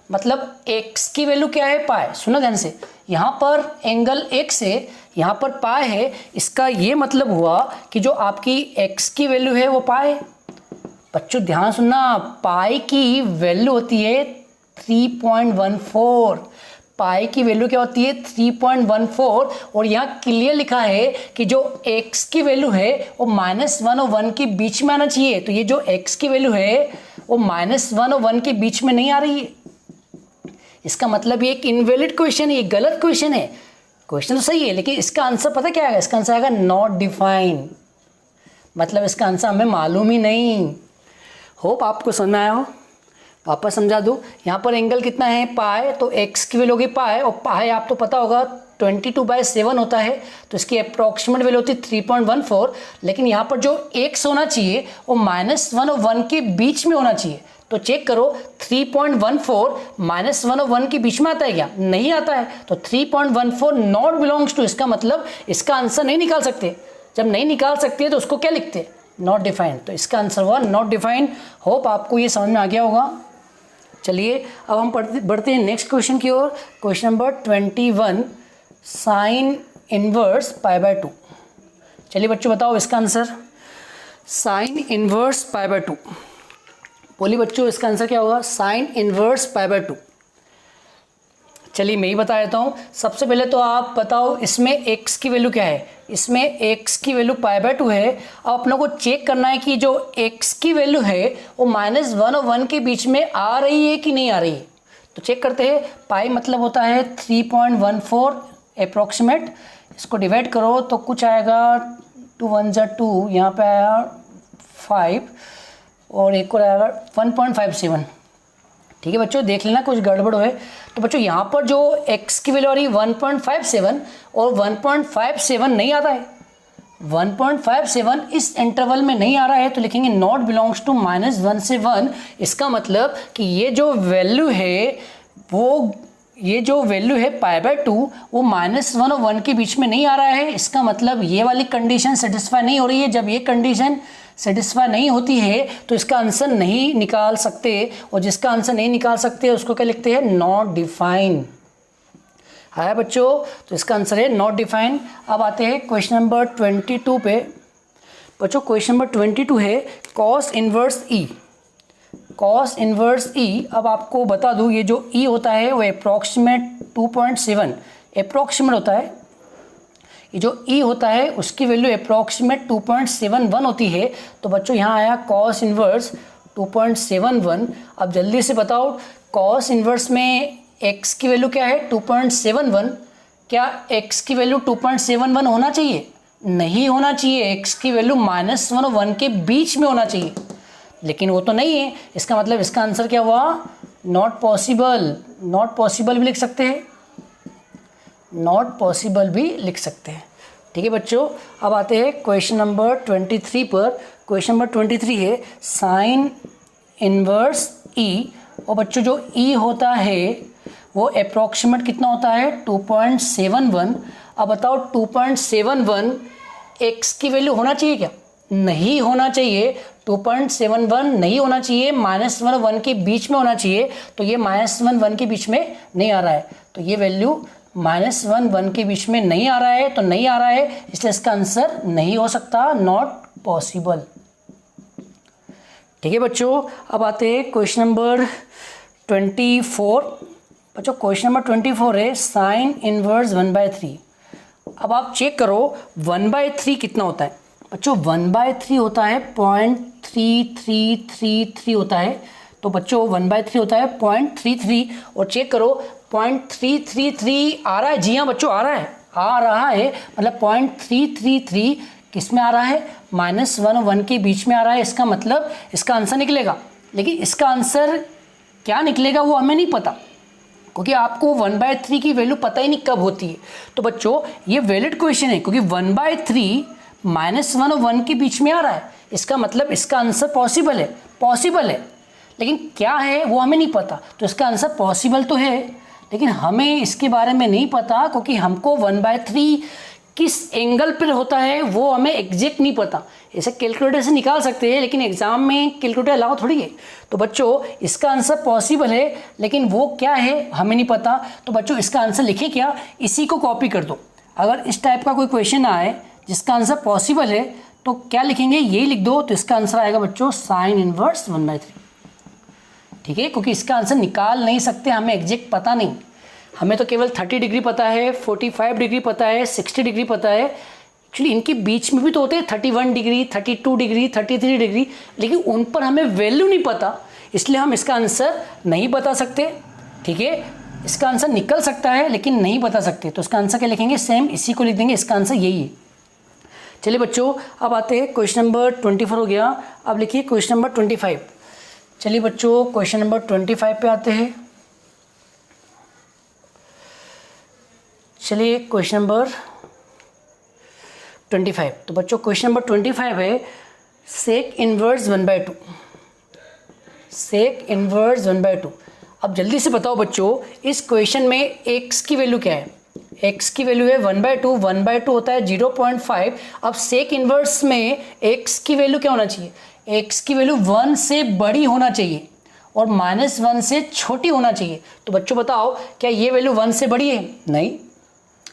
मतलब x की वैल्यू क्या है? पाई। सुनो ध्यान से, यहाँ पर एंगल x है, यहाँ पर पाई है, इसका ये मतलब हुआ कि जो आपकी x की वैल्यू है वो पाई है। बच्चों ध्यान सुनना, पाई की वैल्यू होती है 3.14। पाई की वैल्यू क्या होती है? 3.14, और यहाँ क्लियर लिखा है कि जो x की वैल्यू है वो -1 और 1 के बीच में आना चाहिए। तो ये जो x की वैल्यू है वो -1 और 1 के बीच में नहीं आ रही है, इसका मतलब ये एक इनवैलिड क्वेश्चन है, ये गलत क्वेश्चन है। क्वेश्चन तो सही है, लेकिन इसका आंसर पता क्या आएगा? इसका आंसर आएगा नॉट डिफाइन, मतलब इसका आंसर हमें मालूम ही नहीं। होप आपको समझ में आया हो, वापस समझा दूँ। यहाँ पर एंगल कितना है? पाई, तो x की वैल्यू होगी पाई, और पाई आप तो पता होगा 22/7 होता है, तो इसकी अप्रॉक्सीमेट वैल्यू होती है 3.14। लेकिन यहाँ पर जो x होना चाहिए वो -1 और 1 के बीच में होना चाहिए। तो चेक करो, 3.14 -1 और 1 के बीच में आता है क्या? नहीं आता है। तो 3.14 नॉट बिलोंग्स टू, इसका मतलब इसका आंसर नहीं निकाल सकते। जब नहीं निकाल सकते तो उसको क्या लिखते? Not defined. तो इसका आंसर हुआ नॉट डिफाइंड। होप आपको ये समझ में आ गया होगा। चलिए अब हम बढ़ते हैं नेक्स्ट क्वेश्चन की ओर। Question number 21 sine inverse π/2। चलिए बच्चों बताओ इसका आंसर। साइन इनवर्स π/2, बोलिए बच्चों इसका आंसर क्या होगा? साइन इनवर्स पी/2। चलिए मैं ही बता देता हूँ। सबसे पहले तो आप बताओ इसमें x की वैल्यू क्या है? इसमें x की वैल्यू π/2 है। अब अपनों को चेक करना है कि जो x की वैल्यू है वो -1 और 1 के बीच में आ रही है कि नहीं आ रही है। तो चेक करते हैं। पाई मतलब होता है 3.14 अप्रॉक्सीमेट। इसको डिवाइड करो तो कुछ आएगा 2 1 जा 2, यहाँ पे आया 5 और एक और आएगा 1.57। ठीक है बच्चों, देख लेना कुछ गड़बड़ है। तो बच्चों यहाँ पर जो x की वैल्यू आ रही है 1.57 और 1.57 नहीं आता है। 1.57 इस इंटरवल में नहीं आ रहा है, तो लिखेंगे नॉट बिलोंग्स टू -1 से 1। इसका मतलब कि ये जो वैल्यू है वो π/2 वो -1 और 1 के बीच में नहीं आ रहा है। इसका मतलब ये वाली कंडीशन सेटिस्फाई नहीं हो रही है। जब ये कंडीशन सेटिस्फाई नहीं होती है तो इसका आंसर नहीं निकाल सकते, और जिसका आंसर नहीं निकाल सकते उसको क्या लिखते हैं? Not define. है बच्चों, तो इसका आंसर है नॉट डिफाइन। अब आते हैं क्वेश्चन नंबर 22 पे। बच्चों क्वेश्चन नंबर 22 है कॉस इनवर्स ई। कॉस इनवर्स ई, अब आपको बता दूं ये जो ई होता है वो अप्रॉक्सीमेट 2.7 अप्रॉक्सीमेट होता है। ये जो ई होता है उसकी वैल्यू अप्रॉक्सीमेट 2.71 होती है। तो बच्चों यहाँ आया कॉस इनवर्स 2.71। अब जल्दी से बताओ कॉस इनवर्स में x की वैल्यू क्या है? 2.71। क्या x की वैल्यू 2.71 होना चाहिए? नहीं होना चाहिए। x की वैल्यू -1 और 1 के बीच में होना चाहिए। लेकिन वो तो नहीं है, इसका मतलब इसका आंसर क्या हुआ, नॉट पॉसिबल। नॉट पॉसिबल भी लिख सकते हैं, नॉट पॉसिबल भी लिख सकते हैं। ठीक है बच्चों, अब आते हैं क्वेश्चन नंबर 23 पर। क्वेश्चन नंबर 23 है साइन इनवर्स ई। और बच्चों जो ई होता है वो अप्रॉक्सीमेट कितना होता है, 2.71। अब बताओ 2.71 एक्स की वैल्यू होना चाहिए क्या, नहीं होना चाहिए। 2.71 नहीं होना चाहिए, -1 और 1 के बीच में होना चाहिए। तो ये -1 1 के बीच में नहीं आ रहा है, तो ये वैल्यू -1 1 के बीच में नहीं आ रहा है, तो नहीं आ रहा है, इसलिए इसका आंसर नहीं हो सकता, नॉट पॉसिबल। ठीक है बच्चों, अब आते हैं क्वेश्चन नंबर 24। बच्चों क्वेश्चन नंबर 24 है साइन इनवर्स 1/3। अब आप चेक करो 1/3 कितना होता है। बच्चों 1/3 होता है 0.3333 होता है। तो बच्चों 1/3 होता है 0.33, और चेक करो 0.333 आ रहा है। जी हाँ बच्चों आ रहा है, आ रहा है, मतलब 0.333 किस में आ रहा है, -1 और 1 के बीच में आ रहा है। इसका मतलब इसका आंसर निकलेगा, लेकिन इसका आंसर क्या निकलेगा वो हमें नहीं पता, क्योंकि आपको 1/3 की वैल्यू पता ही नहीं कब होती है। तो बच्चों ये वैलिड क्वेश्चन है, क्योंकि 1/3 -1 और 1 के बीच में आ रहा है, इसका मतलब इसका आंसर पॉसिबल है, पॉसिबल है, लेकिन क्या है वो हमें नहीं पता। तो इसका आंसर पॉसिबल तो है, लेकिन हमें इसके बारे में नहीं पता, क्योंकि हमको 1/3 किस एंगल पर होता है वो हमें एग्जैक्ट नहीं पता। इसे कैलकुलेटर से निकाल सकते हैं, लेकिन एग्जाम में कैलकुलेटर अलाउ थोड़ी है। तो बच्चों इसका आंसर पॉसिबल है, लेकिन वो क्या है हमें नहीं पता। तो बच्चों इसका आंसर लिखे क्या, इसी को कॉपी कर दो। अगर इस टाइप का कोई क्वेश्चन आए जिसका आंसर पॉसिबल है तो क्या लिखेंगे, यही लिख दो। तो इसका आंसर आएगा बच्चों साइन इनवर्स 1/3। ठीक है, क्योंकि इसका आंसर निकाल नहीं सकते, हमें एग्जैक्ट पता नहीं। हमें तो केवल 30 डिग्री पता है, 45 डिग्री पता है, 60 डिग्री पता है। एक्चुअली इनके बीच में भी तो होते हैं 31 डिग्री, 32 डिग्री, 33 डिग्री, लेकिन उन पर हमें वैल्यू नहीं पता, इसलिए हम इसका आंसर नहीं बता सकते। ठीक है, इसका आंसर निकल सकता है लेकिन नहीं बता सकते। तो इसका आंसर क्या लिखेंगे, सेम इसी को लिख देंगे, इसका आंसर यही है। चलिए बच्चों अब आते हैं क्वेश्चन नंबर 24 हो गया, अब लिखिए क्वेश्चन नंबर 25। चलिए बच्चों क्वेश्चन नंबर 25 पे आते हैं। चलिए क्वेश्चन नंबर 25। तो बच्चों क्वेश्चन नंबर 25 है सेक इनवर्स 1/2। Sec inverse 1/2। अब जल्दी से बताओ बच्चों इस क्वेश्चन में एक्स की वैल्यू क्या है। एक्स की वैल्यू है 1/2, 1/2 होता है 0.5। अब सेक इनवर्स में एक्स की वैल्यू क्या होना चाहिए, एक्स की वैल्यू 1 से बड़ी होना चाहिए और -1 से छोटी होना चाहिए। तो बच्चों बताओ क्या ये वैल्यू 1 से बड़ी है, नहीं।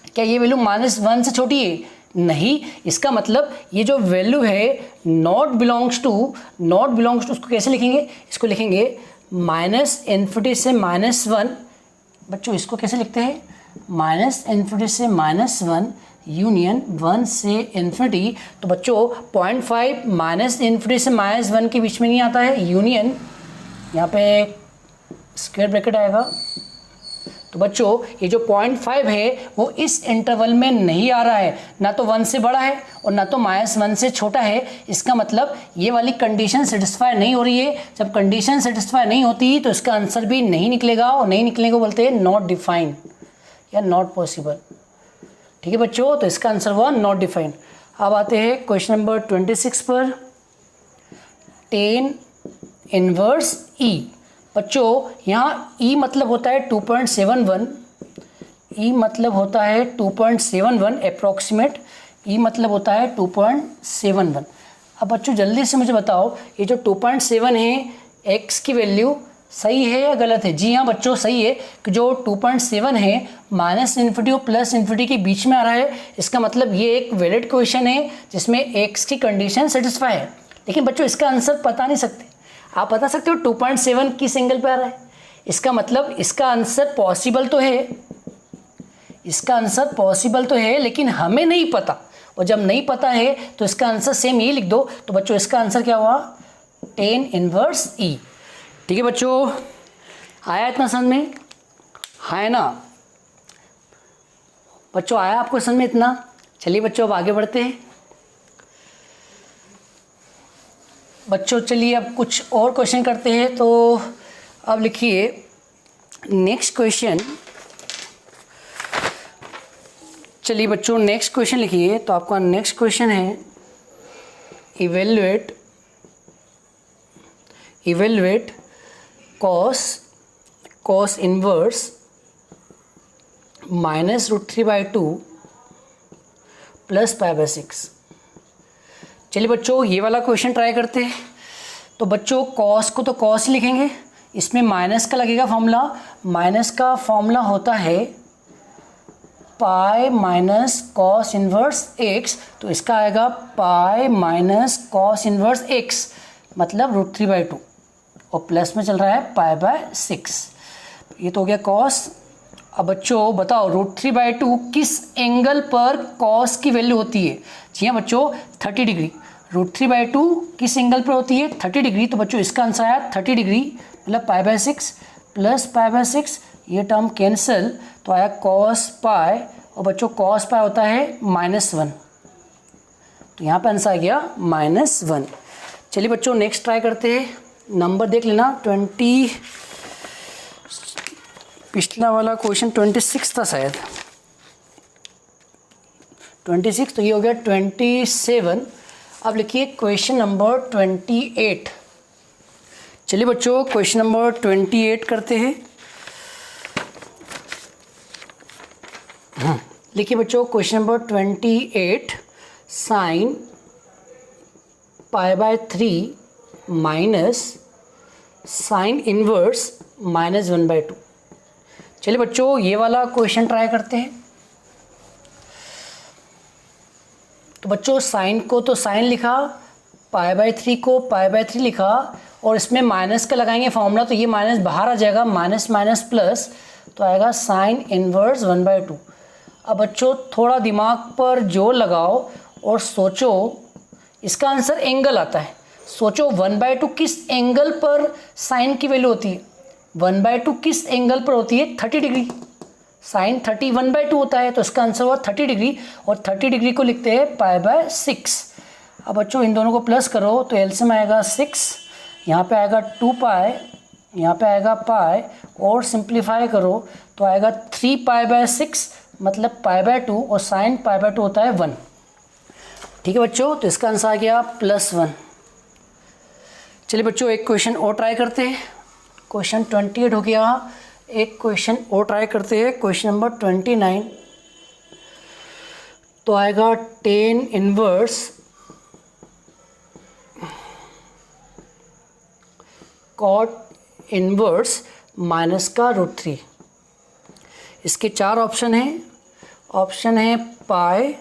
क्या ये वैल्यू -1 से छोटी है, नहीं। इसका मतलब ये जो वैल्यू है नॉट बिलोंग्स टू, उसको कैसे लिखेंगे, इसको लिखेंगे -∞ से -1। बच्चों इसको कैसे लिखते हैं, -∞ से -1 यूनियन 1 से ∞। तो बच्चों 0.5 -∞ से -1 के बीच में नहीं आता है, यूनियन यहाँ पे स्क्वायर ब्रैकेट आएगा। तो बच्चों ये जो 0.5 है वो इस इंटरवल में नहीं आ रहा है, ना तो 1 से बड़ा है और ना तो -1 से छोटा है। इसका मतलब ये वाली कंडीशन सेटिस्फाई नहीं हो रही है। जब कंडीशन सेटिस्फाई नहीं होती तो इसका आंसर भी नहीं निकलेगा, और नहीं निकलने को बोलते हैं नॉट डिफाइंड या नॉट पॉसिबल। ठीक है बच्चों, तो इसका आंसर हुआ नॉट डिफाइंड। अब आते हैं क्वेश्चन नंबर 26 पर, tan इनवर्स ई। बच्चों यहाँ ई मतलब होता है 2.71, ई मतलब होता है 2.71 अप्रॉक्सीमेट, ई मतलब होता है 2.71। अब बच्चों जल्दी से मुझे बताओ ये जो 2.7 है एक्स की वैल्यू सही है या गलत है। जी हाँ बच्चों सही है, कि जो 2.7 है -∞ और +∞ के बीच में आ रहा है। इसका मतलब ये एक वैलिड क्वेश्चन है जिसमें एक्स की कंडीशन सेटिस्फाई है। लेकिन बच्चों इसका आंसर पता नहीं सकते। आप बता सकते हो 2.7 किस एंगल पे आ रहा है, इसका मतलब इसका आंसर पॉसिबल तो है, इसका आंसर पॉसिबल तो है, लेकिन हमें नहीं पता। और जब नहीं पता है तो इसका आंसर सेम ये लिख दो। तो बच्चों इसका आंसर क्या हुआ, tan इनवर्स ई। ठीक है बच्चों, आया इतना समझ में, है ना बच्चों, आया आपको समझ में इतना। चलिए बच्चों अब आगे बढ़ते हैं। बच्चों चलिए अब कुछ और क्वेश्चन करते हैं। तो अब लिखिए नेक्स्ट क्वेश्चन। चलिए बच्चों नेक्स्ट क्वेश्चन लिखिए। तो आपका नेक्स्ट क्वेश्चन है इवेलुएट कॉस इनवर्स -√3/2 + π/6। चलिए बच्चों ये वाला क्वेश्चन ट्राई करते हैं। तो बच्चों कॉस को तो कॉस लिखेंगे, इसमें माइनस का लगेगा फॉर्मूला। माइनस का फॉर्मूला होता है pi minus cos inverse x, तो इसका आएगा pi minus cos inverse x मतलब √3/2 और प्लस में चल रहा है π/6। ये तो हो गया कॉस। अब बच्चों बताओ √3/2 किस एंगल पर कॉस की वैल्यू होती है? जी हाँ बच्चों 30 डिग्री। √3/2 किस एंगल पर होती है? 30 डिग्री। तो बच्चों इसका आंसर आया 30 डिग्री मतलब π/6 प्लस π/6, ये टर्म कैंसिल तो आया cos पाई, और बच्चों cos पाई होता है -1, तो यहाँ पे आंसर आ गया -1। चलिए बच्चों नेक्स्ट ट्राई करते हैं। नंबर देख लेना 20, पिछला वाला क्वेश्चन 26 था शायद, 26, तो ये हो गया 27। अब लिखिए क्वेश्चन नंबर 28। चलिए बच्चों क्वेश्चन नंबर 28 करते हैं। लिखिए बच्चों question number 28, sin π/3 minus sine inverse -1/2। चलिए बच्चों ये वाला क्वेश्चन ट्राई करते हैं। तो बच्चों साइन को तो साइन लिखा, π/3 को π/3 लिखा, और इसमें माइनस का लगाएंगे फॉर्मूला, तो ये माइनस बाहर आ जाएगा, माइनस माइनस प्लस, तो आएगा साइन इनवर्स 1/2। अब बच्चों थोड़ा दिमाग पर जोर लगाओ और सोचो, इसका आंसर एंगल आता है। सोचो 1/2 किस एंगल पर साइन की वैल्यू होती है? 1/2 किस एंगल पर होती है? 30 डिग्री। साइन 30 1/2 होता है, तो इसका आंसर हुआ 30 डिग्री, और 30 डिग्री को लिखते हैं π/6। अब बच्चों इन दोनों को प्लस करो तो एलसीएम आएगा 6, यहाँ पे आएगा 2 पाई, यहाँ पे आएगा पाई, और सिंप्लीफाई करो तो आएगा 3 π/6 मतलब π/2, और साइन π/2 होता है 1। ठीक है बच्चों, तो इसका आंसर आ गया +1। चलिए बच्चों एक क्वेश्चन और ट्राई करते हैं। क्वेश्चन 28 हो गया, एक क्वेश्चन और ट्राई करते हैं। क्वेश्चन नंबर 29, तो आएगा tan inverse cot inverse minus का √3। इसके 4 ऑप्शन हैं। ऑप्शन है पाई,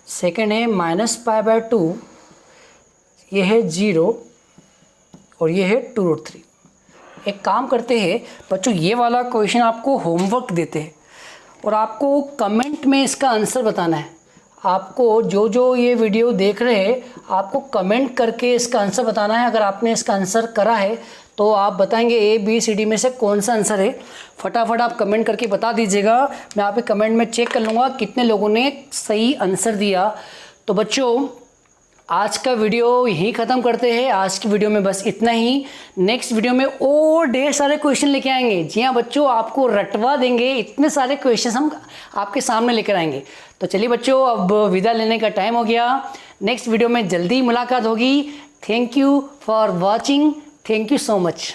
सेकेंड है -π/2, ये है 0, और ये है 2√3। एक काम करते हैं बच्चों, ये वाला क्वेश्चन आपको होमवर्क देते हैं और आपको कमेंट में इसका आंसर बताना है। आपको जो जो ये वीडियो देख रहे हैं, आपको कमेंट करके इसका आंसर बताना है। अगर आपने इसका आंसर करा है तो आप बताएंगे ABCD में से कौन सा आंसर है। फटाफट आप कमेंट करके बता दीजिएगा, मैं आपके कमेंट में चेक कर लूँगा कितने लोगों ने सही आंसर दिया। तो बच्चों आज का वीडियो यहीं ख़त्म करते हैं। आज की वीडियो में बस इतना ही। नेक्स्ट वीडियो में और ढेर सारे क्वेश्चन लेके आएंगे। जी हाँ बच्चों, आपको रटवा देंगे, इतने सारे क्वेश्चन हम आपके सामने लेकर आएंगे। तो चलिए बच्चों, अब विदा लेने का टाइम हो गया। नेक्स्ट वीडियो में जल्दी मुलाकात होगी। Thank you for watching. Thank you so much.